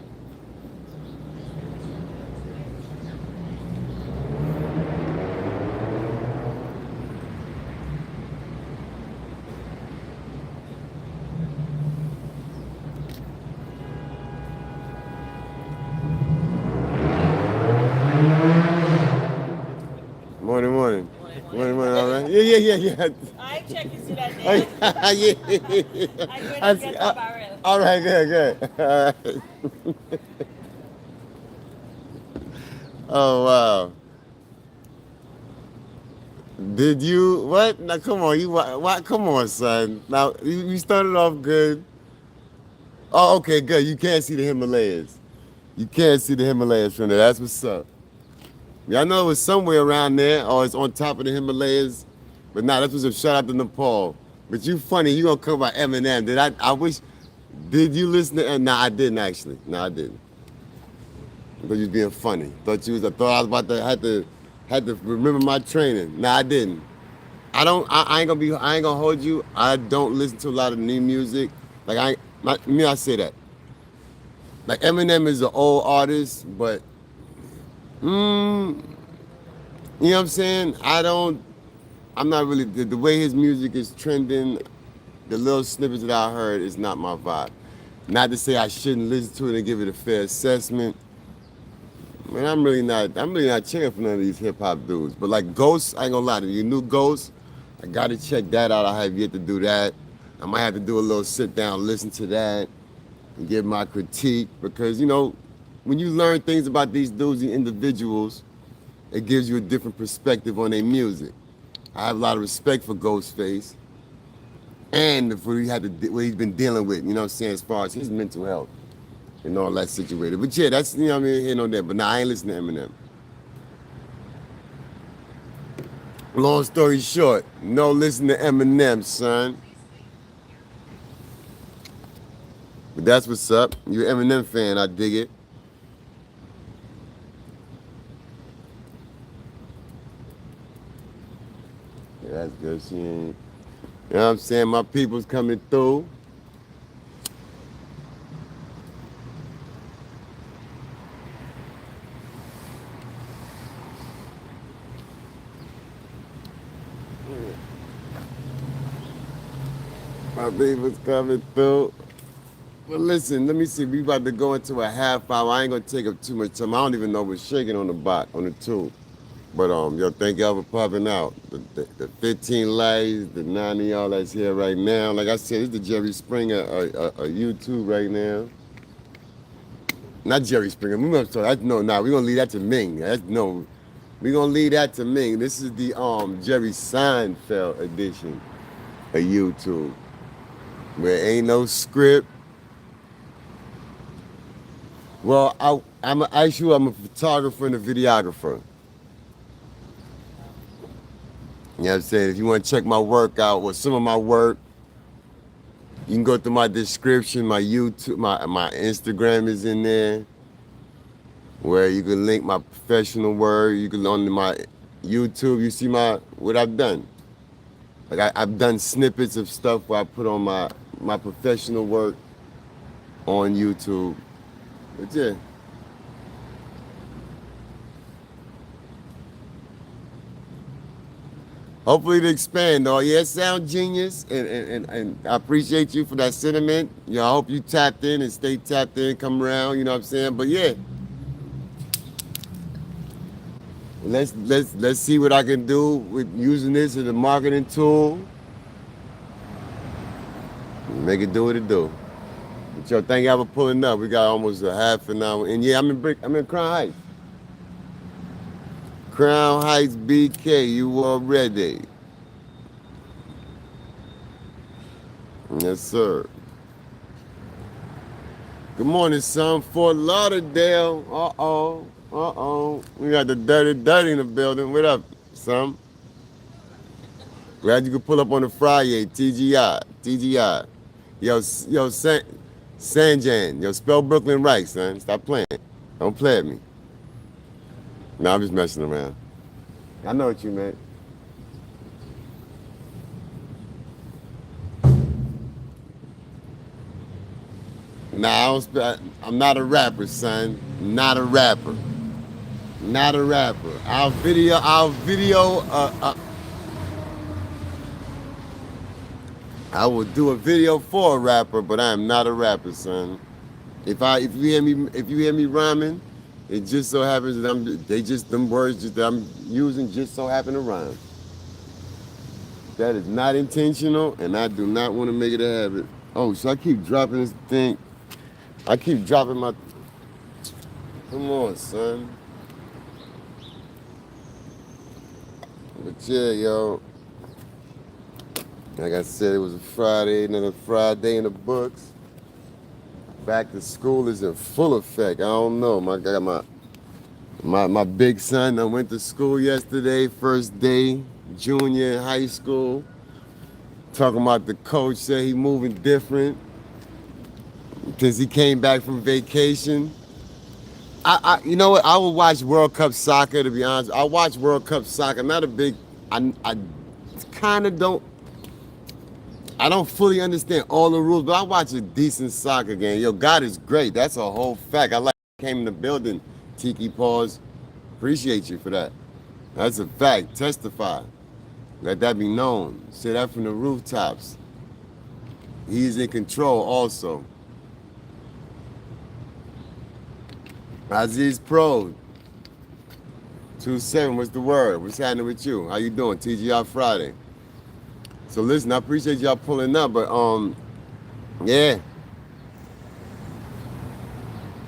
Morning. All right. Yeah. I check you see that day. I get the barrel. All right, good. All right. Oh wow. Did you what? Now come on, what? Come on, son. Now you started off good. Oh, okay, good. You can't see the Himalayas. You can't see the Himalayas from there. That's what's up. Yeah, I know it was somewhere around there, or it's on top of the Himalayas. But nah, that was a shout out to Nepal. But you funny, you gonna come by Eminem. Did you listen to, nah, I didn't actually. No, I didn't. I thought you was being funny. I thought I was about to have to Had to remember my training. Nah, I didn't. I ain't gonna hold you. I don't listen to a lot of new music. Like I say that. Like Eminem is an old artist, but you know what I'm saying? I'm not really the way his music is trending. The little snippets that I heard is not my vibe. Not to say I shouldn't listen to it and give it a fair assessment. Man, I'm really not checking for none of these hip hop dudes. But like Ghost, I ain't gonna lie to you. New Ghost, I gotta check that out. I have yet to do that. I might have to do a little sit down, listen to that, and give my critique. Because, when you learn things about these dudes, the individuals, it gives you a different perspective on their music. I have a lot of respect for Ghostface and for what he's been dealing with, you know what I'm saying, as far as his mental health and all that situated. But yeah, that's, what I mean, here on that. But nah, I ain't listening to Eminem. Long story short, no listen to Eminem, son. But that's what's up. You're an Eminem fan, I dig it. Yeah, that's good. She ain't, you know what I'm saying? My people's coming through. My people's coming through. Well, listen, let me see. We about to go into a half hour. I ain't gonna take up too much time. I don't even know what's shaking on the tube. But yo, thank y'all for popping out. The 15 likes, the 9 of y'all that's here right now. Like I said, it's the Jerry Springer YouTube right now. Not Jerry Springer. We gonna we're gonna leave that to Ming. We're gonna leave that to Ming. This is the Jerry Seinfeld edition of YouTube. Where ain't no script. Well, I'm a photographer and a videographer. You know what I'm saying? If you want to check my work out, or some of my work, you can go through my description. My YouTube, my Instagram is in there, where you can link my professional work. You can on my YouTube, you see what I've done. Like I've done snippets of stuff where I put on my professional work on YouTube. But yeah. Hopefully to expand, though. Yeah, it sound genius, and I appreciate you for that sentiment. I hope you tapped in and stay tapped in, come around, you know what I'm saying? But yeah. Let's see what I can do with using this as a marketing tool. Make it do what it do. But yo, thank y'all for pulling up. We got almost a half an hour. And yeah, I'm in Crown Heights. Crown Heights BK, you already. Yes, sir. Good morning, son. Fort Lauderdale. Uh-oh. We got the dirty in the building. What up, son? Glad you could pull up on the FRYYAY, TGI. Yo, Sanjan. Yo, spell Brooklyn right, son. Stop playing. Don't play at me. No, I'm just messing around. I know what you meant. Nah, I'm not a rapper, son. Not a rapper. I'll video. I will do a video for a rapper, but I am not a rapper, son. If you hear me rhyming, it just so happens that them words that I'm using just so happen to rhyme. That is not intentional, and I do not want to make it a habit. Oh, so I keep dropping this thing. I keep dropping my... Come on, son. But yeah, yo. Like I said, it was a Friday, another Friday in the books. Back to school is in full effect. I don't know. I got my big son. I went to school yesterday, first day, junior in high school. Talking about the coach said he moving different because he came back from vacation. You know what? I will watch World Cup soccer. To be honest, I watch World Cup soccer. I'm not a big. I kind of don't. I don't fully understand all the rules, but I watch a decent soccer game. Yo, God is great. That's a whole fact. I like came in the building. Tiki Paws, appreciate you for that. That's a fact. Testify. Let that be known. Say that from the rooftops. He's in control also. Aziz Pro, 27, what's the word? What's happening with you? How you doing? TGI Friday. So listen, I appreciate y'all pulling up, but yeah.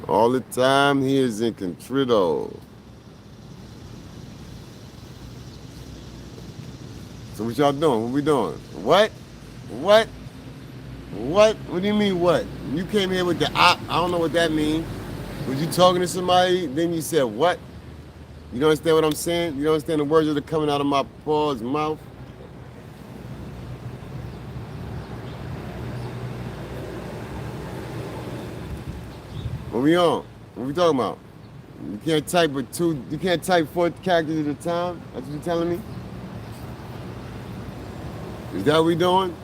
All the time he is in control. So what y'all doing? What we doing? What? What? What? What do you mean what? You came here with the I don't know what that means. Was you talking to somebody, then you said what? You don't understand what I'm saying? You don't understand the words that are coming out of my Paul's mouth? What we on? What we talking about? You can't type you can't type 4 characters at a time? That's what you're telling me? Is that what we doing?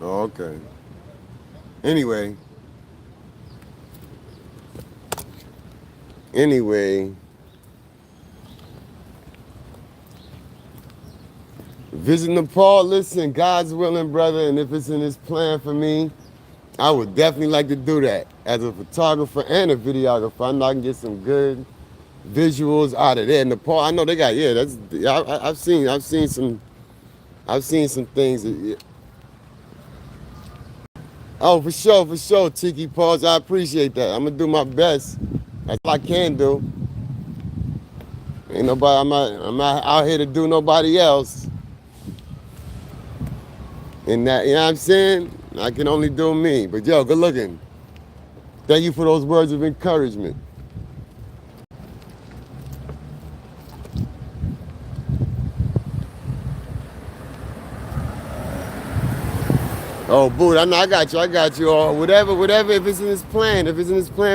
Oh, okay. Anyway, visit Nepal, listen, God's willing, brother, and if it's in his plan for me, I would definitely like to do that. As a photographer and a videographer, I know I can get some good visuals out of there. Nepal, I know they got, yeah, I've seen some things that, yeah. Oh, for sure, Tiki Paws. I appreciate that. I'm gonna do my best. That's all I can do. Ain't nobody. I'm not out here to do nobody else. And that, you know what I'm saying? I can only do me. But yo, good looking. Thank you for those words of encouragement. Oh, boo, I know, I got you. Or whatever, if it's in his plan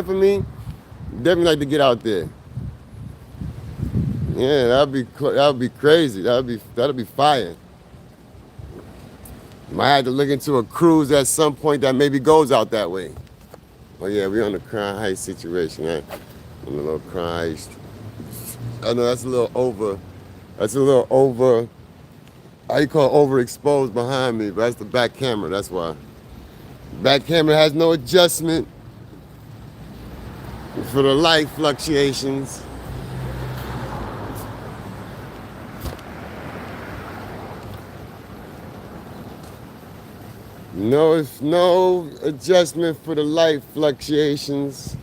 for me, definitely like to get out there. Yeah, that'd be crazy. That'll be fire. Might have to look into a cruise at some point that maybe goes out that way. Oh yeah, we on the Crown Heights situation, right? On the little Crown Heights. I know that's a little over. How you call it, overexposed behind me, but that's the back camera, that's why. Back camera has no adjustment for the light fluctuations. No adjustment for the light fluctuations.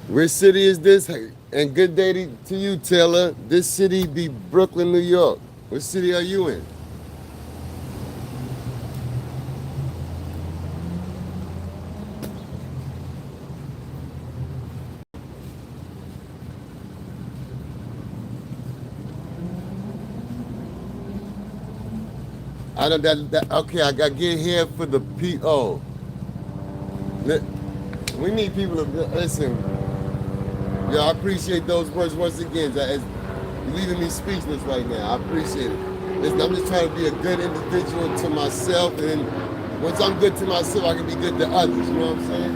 Which city is this? And good day to you, Taylor. This city be Brooklyn, New York. What city are you in? I don't okay, I gotta get here for the P.O. We need people to listen. Yeah, I appreciate those words once again. You're leaving me speechless right now. I appreciate it. Listen, I'm just trying to be a good individual to myself, and once I'm good to myself, I can be good to others. You know what I'm saying?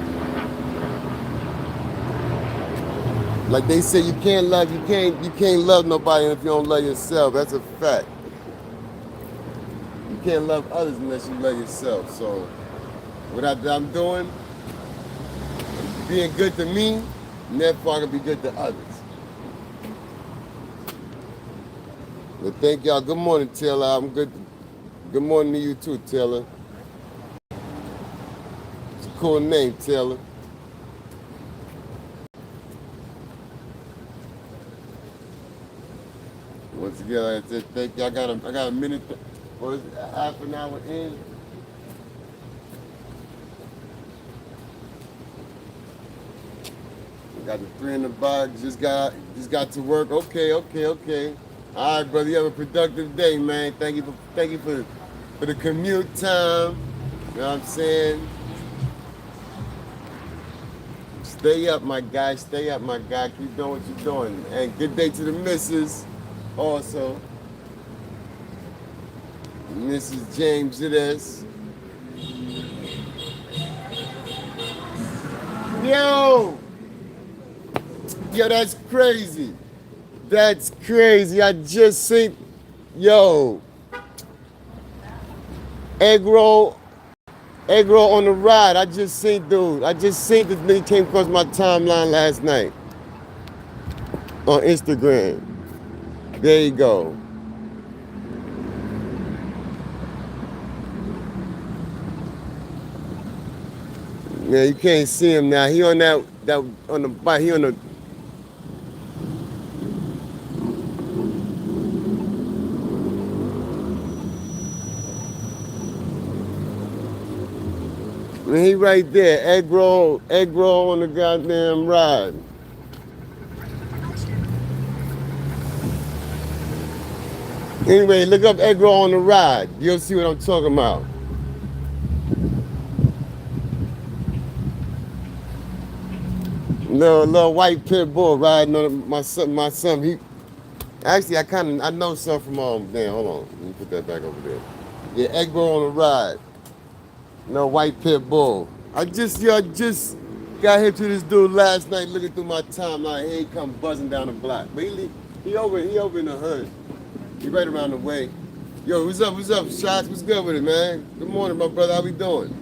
Like they say, you can't love nobody if you don't love yourself. That's a fact. You can't love others unless you love yourself. So, what I'm doing, being good to me, and therefore I can be good to others. But thank y'all. Good morning, Taylor. I'm good. Good morning to you too, Taylor. It's a cool name, Taylor. Once again, like I said, thank you. I got a minute, or is it half an hour in? Got the 3 in the box. Just got to work. Okay. All right, brother. You have a productive day, man. Thank you for the commute time. You know what I'm saying? Stay up, my guy. Stay up, my guy. Keep doing what you're doing. And good day to the missus. Also, Mrs. James it is. Yo, that's crazy. That's crazy. I just seen, yo, egg roll on the ride. I just seen this nigga came across my timeline last night on Instagram. There you go. Yeah, you can't see him now. He on that on the bike. He on the. He right there, egg roll on the goddamn ride. Anyway, look up egg roll on the ride. You'll see what I'm talking about. Little white pit bull riding on my son. He actually I know some from damn, hold on. Let me put that back over there. Yeah, egg roll on the ride. No white pit bull. I just got hit to this dude last night looking through my timeline. He ain't come buzzing down the block. But he over in the hood. He right around the way. Yo, what's up, SHOTZ? What's good with it, man? Good morning, my brother. How we doing?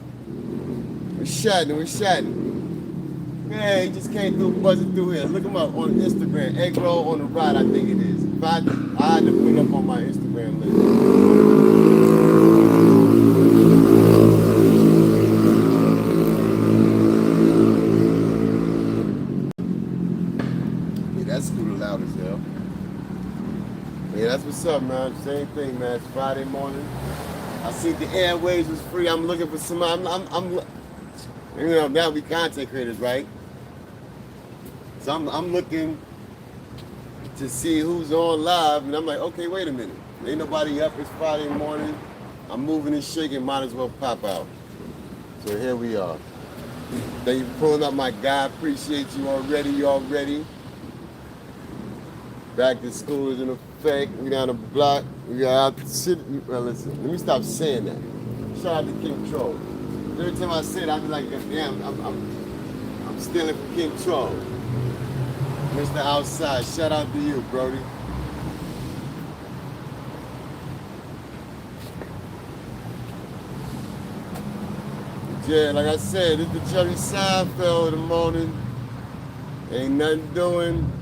We're chatting. Yeah, he just came through, buzzing through here. Look him up on Instagram. Egg roll on the ride, I think it is. I had to put it up on my Instagram list. That's scooter loud as hell. Yeah, that's what's up, man. Same thing, man. It's Friday morning. I see the airwaves was free. I'm looking for somebody. You know, now we content creators, right? So I'm looking to see who's on live, and I'm like, okay, wait a minute. Ain't nobody up. It's Friday morning. I'm moving and shaking. Might as well pop out. So here we are. Thank you for pulling up, my guy. Appreciate you already. Back to school is in effect. We down the block. We got out the city. Well, listen, let me stop saying that. Shout out to King Troll. Every time I say it, I be like, damn, I'm stealing from King Troll. Mr. Outside, shout out to you, Brody. Yeah, like I said, this is the Jerry Seinfeld of the morning. Ain't nothing doing.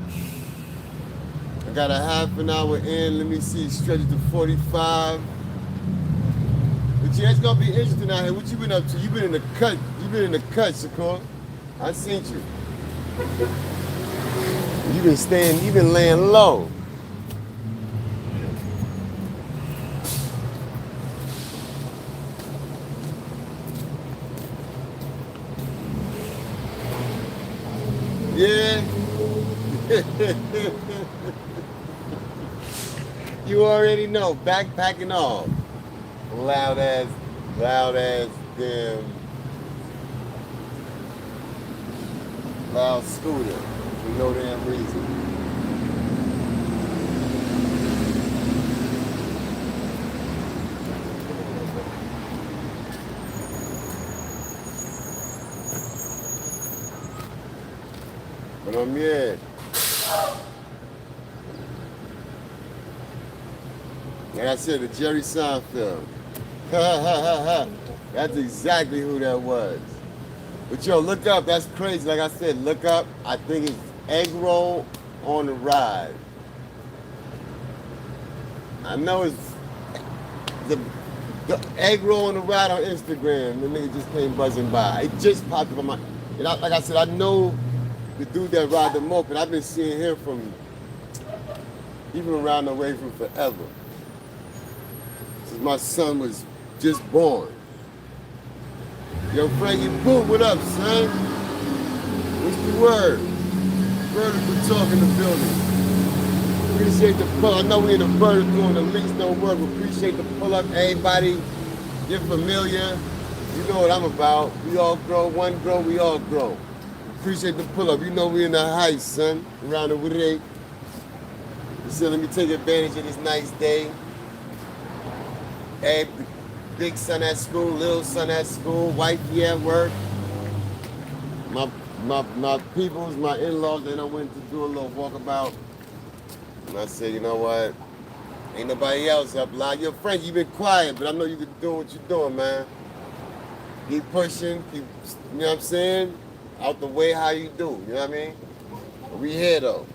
I got a half an hour in. Let me see, stretch it to 45. But yeah, it's gonna be interesting out here. What you been up to? You been in the cut. Shakur. I seen you. You been laying low. Yeah. You already know, backpacking off. Loud ass damn loud scooter for no damn reason. But yeah. Like I said, the Jerry Seinfeld. That's exactly who that was. But yo, look up, that's crazy. Like I said, look up, I think it's egg roll on the ride. I know it's the egg roll on the ride on Instagram. The nigga just came buzzing by. It just popped up on my, and like I said, I know the dude that ride the moped. I've been seeing him from, even around the way from forever. Since my son was just born. Yo, Frankie Boom, what up, son? What's the word? Vertical talk in the building. Appreciate the pull. I know we in the vertical and the links don't work, but appreciate the pull up. Everybody, get familiar. You know what I'm about. We all grow, one grow, we all grow. Appreciate the pull up. You know we in the heights, son. Around the wood. So let me take advantage of this nice day. Hey, big son at school, little son at school, wifey at work. My peoples, my in-laws, then I went to do a little walkabout. And I said, you know what? Ain't nobody else up. A lot of your friends, you've been quiet, but I know you can do what you're doing, man. Keep pushing, keep, you know what I'm saying? Out the way how you do, you know what I mean? We here though.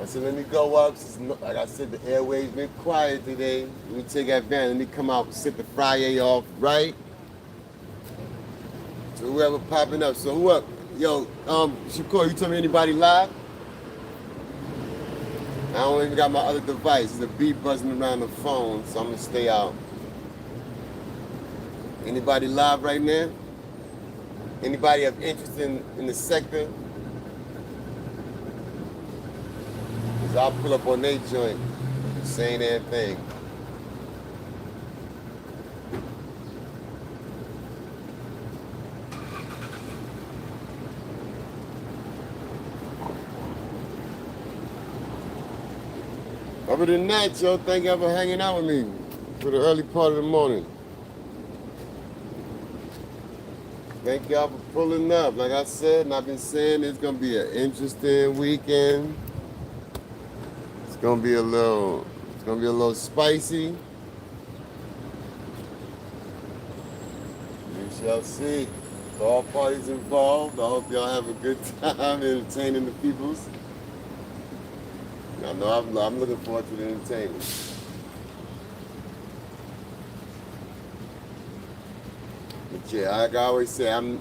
I said, let me go up. Like I said, the airways been quiet today. Let me take advantage. Let me come out and set the FRYYAY off, right? So whoever popping up. So who up? Yo, Shakur, you tell me anybody live? I don't even got my other device. There's a beep buzzing around the phone, so I'm gonna stay out. Anybody live right now? Anybody of interest in the sector? Cause I'll pull up on their joint, same damn thing. Other than that, yo, thank you for hanging out with me for the early part of the morning. Thank y'all for pulling up. Like I said, and I've been saying, it's gonna be an interesting weekend. It's gonna be a little spicy. We shall see. All parties involved. I hope y'all have a good time entertaining the peoples. I know I'm looking forward to the entertainment. But yeah, like I always say,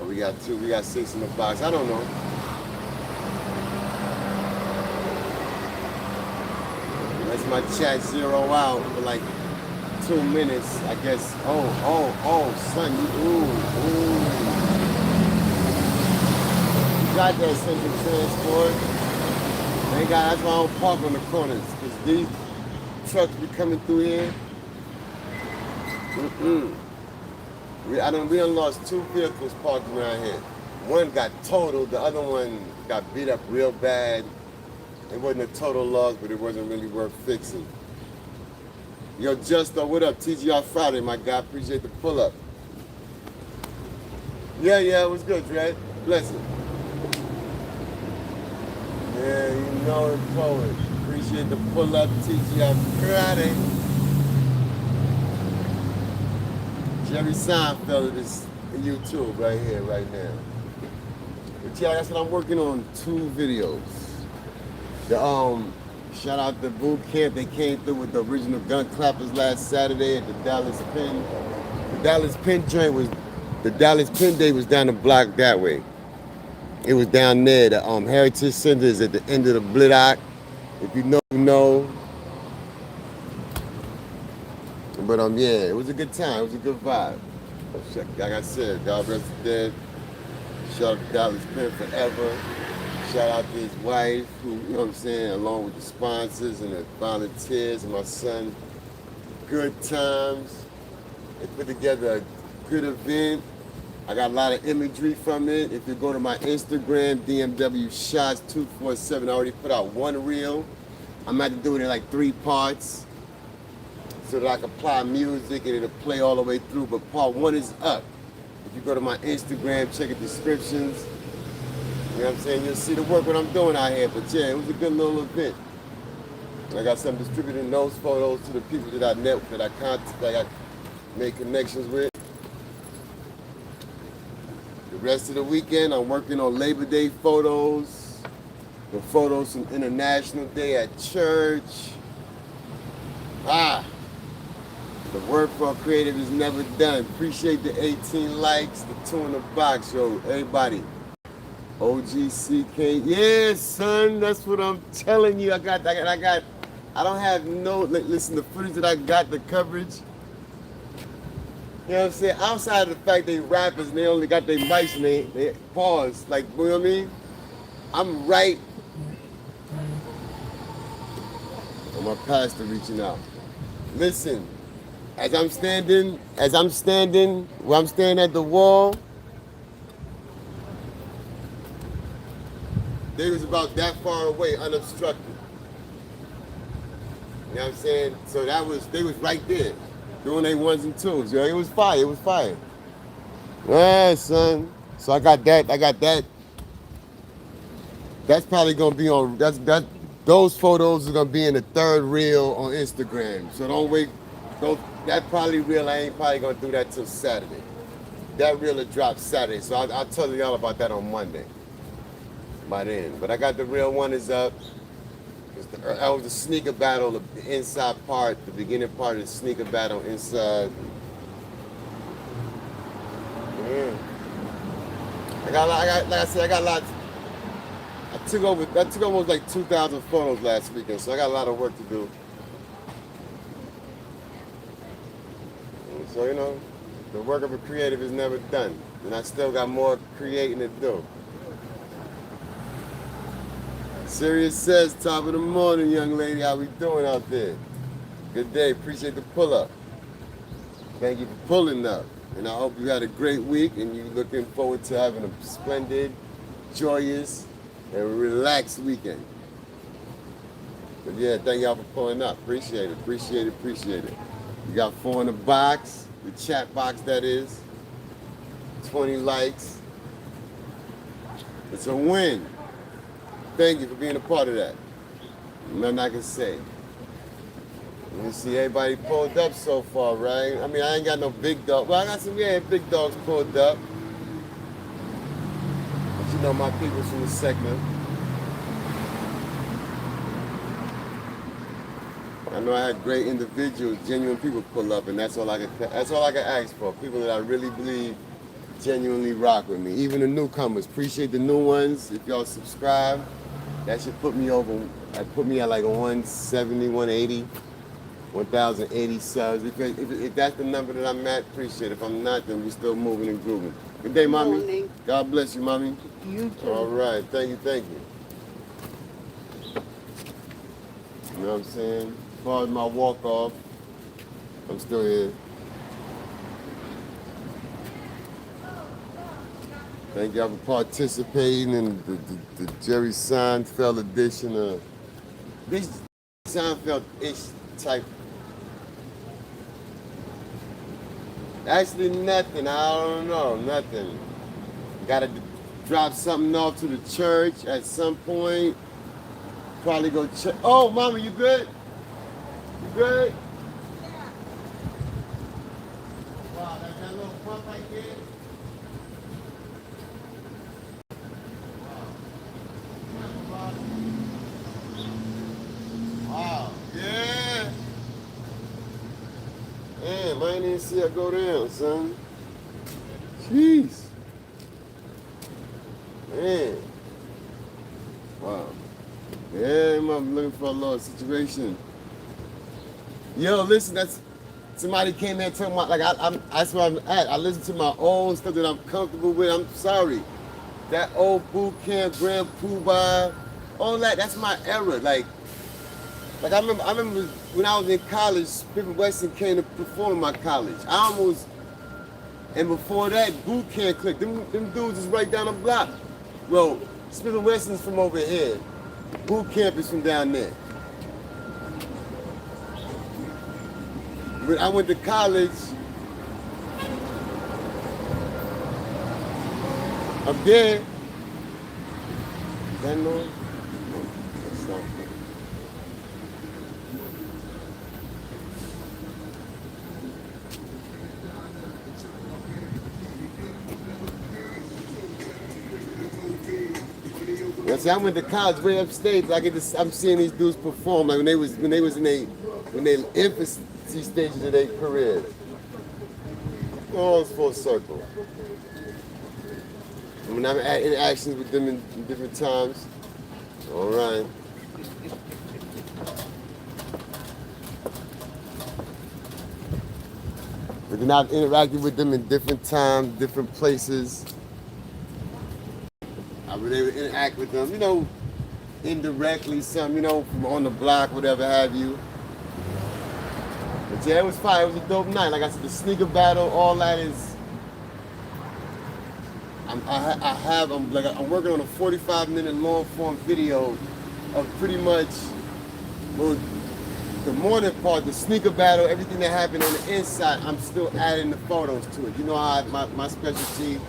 we got 6 in the box. I don't know. Let's my chat zero out for like 2 minutes, I guess. Oh, son, ooh. You got that central transport. Thank God, that's why I don't park on the corners, because these trucks be coming through here. We done lost 2 vehicles parked around here. One got totaled, the other one got beat up real bad. It wasn't a total loss, but it wasn't really worth fixing. Yo, Justo, what up? TGR Friday, my guy. Appreciate the pull up. Yeah, it was good, Dre. Bless it. Yeah, you know it, poet. Appreciate the pull up, TGR Friday. Jerry Seinfeld is in YouTube right here, right now. But yeah, that's what I'm working on, 2 videos. Shout out to Boot Camp. They came through with the original gun clappers last Saturday at the Dallas Penn. The Dallas Penn joint was, the Dallas Penn Day was down the block that way. It was down there. The Heritage Center is at the end of the Bliddock. If you know, you know. But yeah, it was a good time. It was a good vibe. Like I said, God rest his dead. Shout out to Dallas Penn forever. Shout out to his wife, who, you know what I'm saying, along with the sponsors and the volunteers and my son. Good times. They put together a good event. I got a lot of imagery from it. If you go to my Instagram, DMW SHOTZ 247, I already put out 1 reel. I'm about to do it in like 3 parts so that I can apply music and it'll play all the way through. But part 1 is up. If you go to my Instagram, check the descriptions. You know what I'm saying? You'll see the work what I'm doing out here. But yeah, it was a good little event. I got some distributing those photos to the people that I made connections with. The rest of the weekend, I'm working on Labor Day photos, the photos from International Day at church. The work for a creative is never done. Appreciate the 18 likes, the 2 in the box, yo, everybody. OGCK, yeah, son, that's what I'm telling you. I don't have no, listen, the footage that I got, the coverage, You know what I'm saying? Outside of the fact they rappers and they only got their mics and they pause. Like, you know what I mean? I'm right. Oh, my pastor reaching out. Listen, as I'm standing, where I'm standing at the wall, they was about that far away, unobstructed. You know what I'm saying? So they was right there, doing their ones and twos. Yo, it was fire. Yeah, son. So I got that. That's probably gonna be on. Those photos are gonna be in the third reel on Instagram. So don't wait. That probably reel. I ain't probably gonna do that till Saturday. That reel will drop Saturday. So I'll tell y'all about that on Monday. By then. But I got the real one is up. That was the sneaker battle, the inside part, the beginning part of the sneaker battle inside. Yeah. Like I said, I got lots. I took almost like 2,000 photos last weekend, so I got a lot of work to do. And so, you know, the work of a creative is never done. And I still got more creating to do. Sirius says, top of the morning, young lady. How we doing out there? Good day. Appreciate the pull-up. Thank you for pulling up. And I hope you had a great week and you're looking forward to having a splendid, joyous, and relaxed weekend. But yeah, thank y'all for pulling up. Appreciate it. You got 4 in the box, the chat box that is. 20 likes. It's a win. Thank you for being a part of that. Nothing I can say. Let me see, everybody pulled up so far, right? I mean, I ain't got no big dog. Well, I got some, big dogs pulled up. But you know my people's from the segment. I know I had great individuals, genuine people pull up, and that's all I can ask for. People that I really believe genuinely rock with me. Even the newcomers. Appreciate the new ones. If y'all subscribe, that should put me at like 170, 180. 1,080 subs. If that's the number that I'm at, appreciate it. If I'm not, then we're still moving and grooving. Good day, mommy. Morning. God bless you, mommy. You too. All right. Thank you. You know what I'm saying? As far as my walk off, I'm still here. Thank y'all for participating in the Jerry Seinfeld edition of this Seinfeld-ish type. Actually, nothing. I don't know. Nothing. Gotta drop something off to the church at some point. Probably go check. Oh, mama, you good? You good? Wow, that little pump right there. Wow. Yeah. Damn, I ain't even see her go down, son. Jeez. Man. Wow. Yeah, I'm looking for a little situation. Yo, listen, somebody came there talking about, like, that's where I'm at. I listen to my own stuff that I'm comfortable with. I'm sorry. That old boot camp, Grand Poobah, all that's my era. Like I remember when I was in college, Smith & Wesson came to perform in my college. And before that, boot camp click. Them dudes is right down the block. Well, Smith & Wesson's from over here. Boot camp is from down there. When I went to college, up there, that noise? That's something. Yeah, see, I went to college way upstate. I'm seeing these dudes perform like when they was in their infancy stages of their career. All full circle. I mean, I'm in interactions with them in different times. All right. But then I've interacted with them in different times, different places. I was able to interact with them, indirectly, some, from on the block, whatever have you. But yeah, it was fire. It was a dope night. Like I said, the sneaker battle, all that is. I'm working on a 45-minute long form video of pretty much, well, the morning part, the sneaker battle, everything that happened on the inside. I'm still adding the photos to it. You know how my specialty.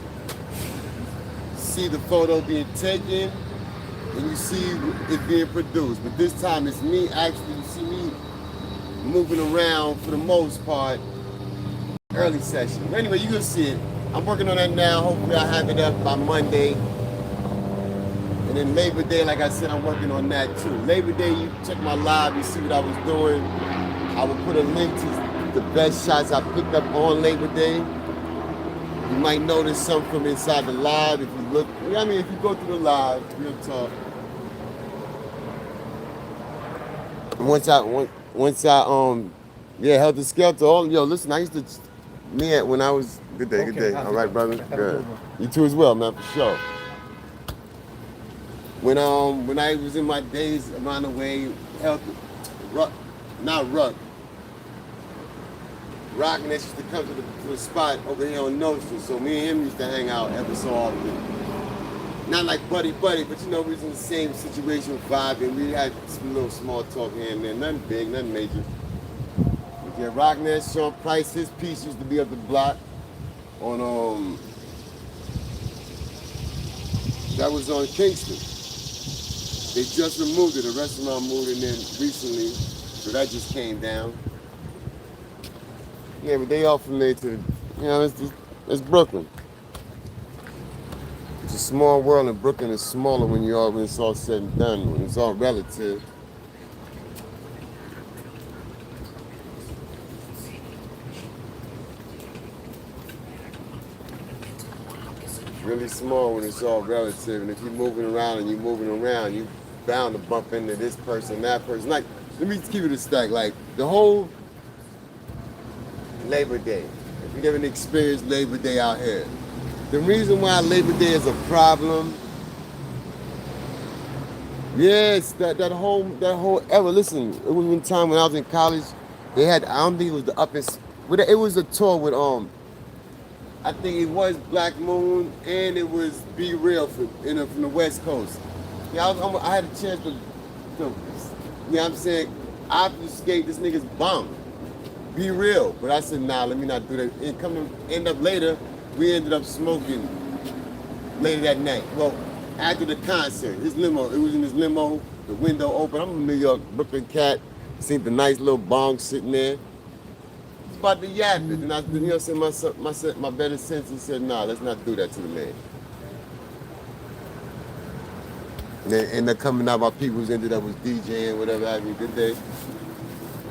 See the photo being taken, and you see it being produced. But this time it's me actually. You see me moving around for the most part. Early session. But anyway, you can see it. I'm working on that now. Hopefully I have it up by Monday. And then Labor Day, like I said, I'm working on that too. Labor Day, you check my live, you see what I was doing. I will put a link to the best shots I picked up on Labor Day. You might notice some from inside the live if you look. I mean, if you go through the live, real talk. Once I Helter Skelter. Listen, I used to, when I was, good day. All right, brother, good. You too as well, man, for sure. When I was in my days around the way, Rockin' used to come to the spot over here on Nostril, so me and him used to hang out ever so often. Not like buddy, but we was in the same situation, vibing. We had some little small talk here and there, nothing big, nothing major. But yeah, Rockin', Sean Price, his piece used to be up the block on that was on Kingston. They just removed it. The restaurant moved in there recently, so that just came down. Yeah, but they all familiar to, it's Brooklyn. It's a small world, and Brooklyn is smaller when it's all said and done, when it's all relative. It's really small when it's all relative, and if you're moving around, you're bound to bump into this person, that person. Like, let me keep it a stack. Like, the whole Labor Day. If you never experienced Labor Day out here, the reason why Labor Day is a problem, yes, that whole era. Listen, it was one time when I was in college. They had, I don't think it was it was a tour with I think it was Black Moon and it was Be Real from the West Coast. Yeah, I had a chance to I'm saying, obfuscate this nigga's bomb. Be Real. But I said, nah, let me not do that. And end up later, we ended up smoking later that night. Well, after the concert, it was in his limo, the window open. I'm a New York, Brooklyn cat. Seen the nice little bong sitting there. It's about to yap it. And I said, my better senses said, nah, let's not do that to the man. And then ended up coming out, my peoples ended up with DJing, whatever have you, good day.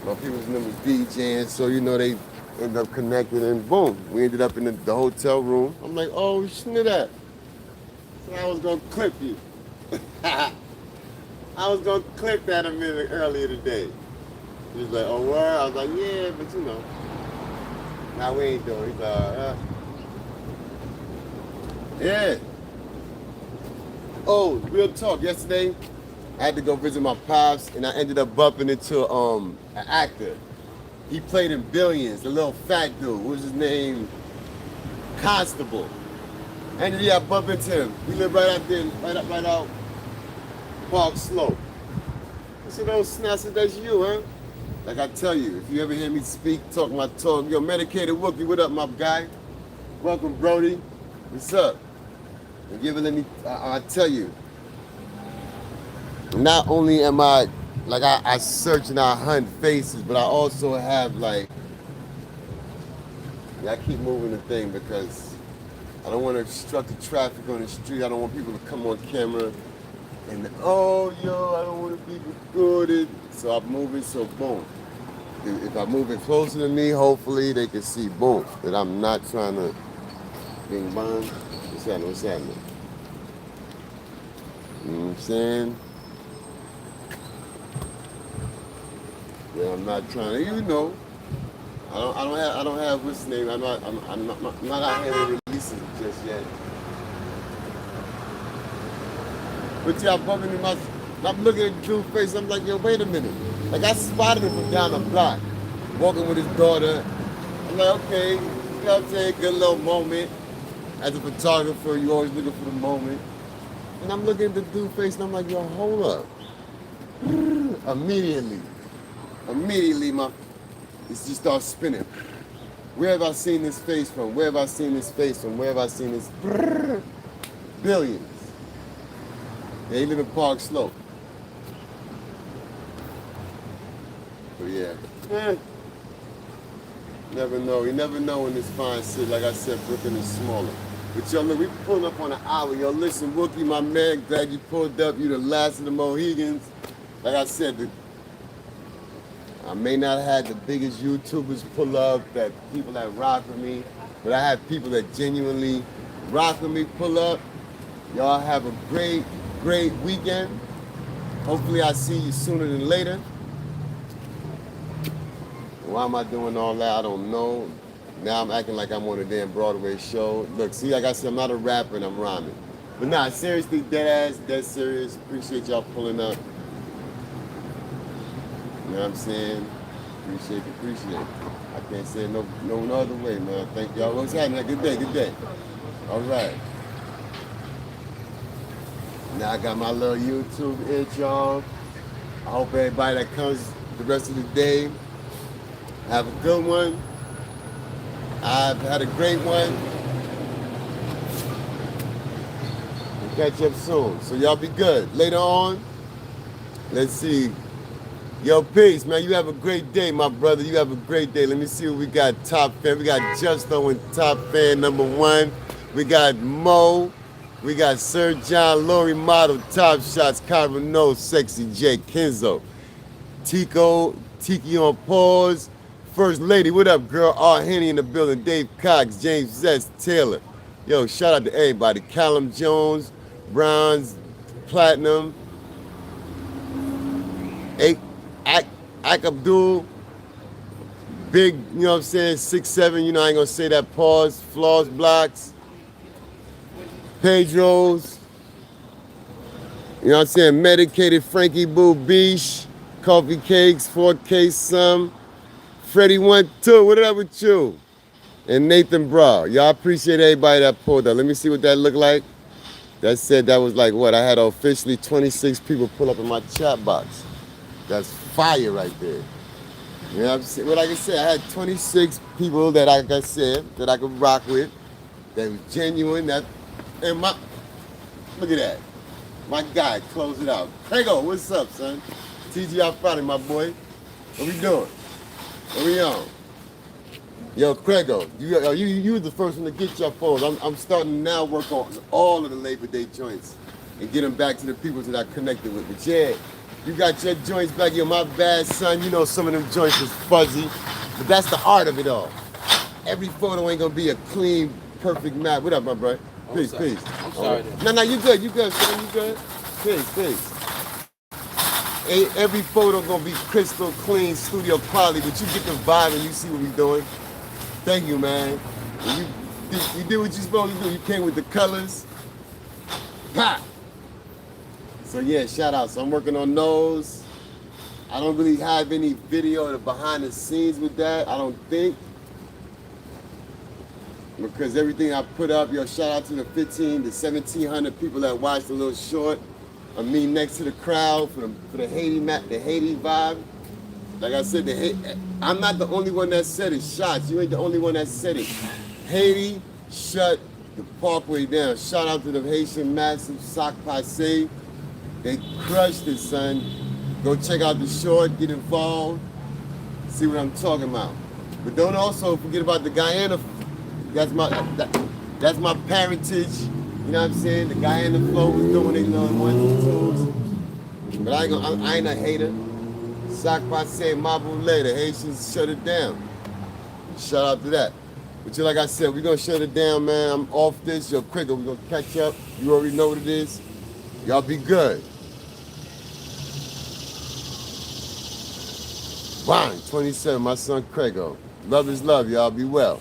My people's name was DJing, so they ended up connecting, and boom, we ended up in the hotel room. I'm like, oh, shit, that. So I was gonna clip you. I was gonna clip that a minute earlier today. He was like, oh, what? I was like, yeah, but nah, we ain't doing it. He's like, yeah. Oh, real talk. Yesterday, I had to go visit my pops, and I ended up bumping into an actor. He played in Billions, the little fat dude. What was his name? Constable. And I bumped into him. We live right out there, right out Park Slope. I said, oh, snap, I said, that's you, huh? Like I tell you, if you ever hear me speak, talk my talk, yo, Medicated Wookie, what up, my guy? Welcome, Brody. What's up? And I tell you, not only am I, I search and I hunt faces, but I also have, I keep moving the thing because I don't want to obstruct the traffic on the street. I don't want people to come on camera and, I don't want to be recorded. So I'm moving, so boom. If I'm moving closer to me, hopefully they can see, boom, that I'm not trying to bing bang. What's happening? You know what I'm saying? Yeah, I'm not trying to, I don't have what's the name. I'm not out here with releases just yet. But yeah, I'm bumping in I'm looking at the dude's face. I'm like, yo, wait a minute. Like I spotted him from down the block, walking with his daughter. I'm like, okay, you know what I'm saying? Good little moment. As a photographer, you always looking for the moment. And I'm looking at the dude's face, and I'm like, yo, hold up. Immediately, it just starts spinning. Where have I seen this face from? Where have I seen this face from? Where have I seen this? Billions. Yeah, he live in Park Slope. But yeah. Never know. You never know in this fine city. Like I said, Brooklyn is smaller. But yo, look, we pulling up on an hour. Yo, listen, Wookie, my man, glad you pulled up. You the last of the Mohegans. Like I said, I may not have had the biggest YouTubers pull up, that people that rock with me, but I have people that genuinely rock with me pull up. Y'all have a great, great weekend. Hopefully I see you sooner than later. Why am I doing all that? I don't know. Now I'm acting like I'm on a damn Broadway show. Look, see, like I said, I'm not a rapper and I'm rhyming. But nah, seriously, dead ass, dead serious. Appreciate y'all pulling up. You know what I'm saying? Appreciate it. I can't say it no other way, man. Thank y'all. What's happening? Good day. All right. Now I got my little YouTube itch on. I hope everybody that comes the rest of the day have a good one. I've had a great one. We'll catch up soon. So y'all be good. Later on, let's see. Yo, peace, man. You have a great day, my brother. You have a great day. Let me see what we got. Top fan. We got Justo in top fan #1. We got Mo. We got Sir John, Lori Model, Top Shots, Kyra No, Sexy J, Kenzo, Tico, Tiki on pause. First Lady, what up, girl? R. Henny in the building. Dave Cox, James Zest, Taylor. Yo, shout out to everybody. Callum Jones, Bronze, Platinum, Ak Abdul, Big, you know what I'm saying, 6'7", you know I ain't gonna say that, pause, Flaws Blocks, Pedro's, you know what I'm saying, Medicated, Frankie Boo, Beesh, Coffee Cakes, 4K Some, Freddie 1-2, what up with you? And Nathan Bra. Y'all appreciate everybody that pulled up. Let me see what that looked like. That said that was like what? I had officially 26 people pull up in my chat box. That's fire right there. You know what I'm saying? Well, like I said, I had 26 people that, like I said, that I could rock with, that was genuine, that, and look at that. My guy, close it out. Craigo, what's up, son? TGI Friday, my boy. What we doing? What we on? Yo, Craigo, you was the first one to get your phones. I'm starting to now work on all of the Labor Day joints and get them back to the people that I connected with. But yeah, you got your joints back. Yo, my bad, son. You know some of them joints was fuzzy, but that's the art of it all. Every photo ain't gonna be a clean, perfect map. What up, my bro? Peace. I'm sorry. No, you good, son. You good? Peace. Ain't every photo gonna be crystal clean, studio quality, but you get the vibe and you see what we doing. Thank you, man. You did what you supposed to do. You came with the colors. Pop! So yeah, shout out. So I'm working on those. I don't really have any video of the behind the scenes with that, I don't think. Because everything I put up, yo, shout out to the 1,500 to 1,700 people that watched the little short of me next to the crowd for the Haiti vibe. Like I said, I'm not the only one that said it. SHOTZ, you ain't the only one that said it. Haiti shut the Parkway down. Shout out to the Haitian Massive Sock Passe. They crushed it, son. Go check out the short, get involved, see what I'm talking about. But don't also forget about the Guyana. That's my parentage. You know what I'm saying? The Guyana flow was doing it, you know, in 1 and 2s. But I ain't a hater. Sock Passe, Mabu later. Haitians shut it down. Shout out to that. But like I said, we're gonna shut it down, man. I'm off this. Yo, quicker, we're gonna catch up. You already know what it is. Y'all be good. Bang, 27, my son Craigo. Love is love, y'all. Be well.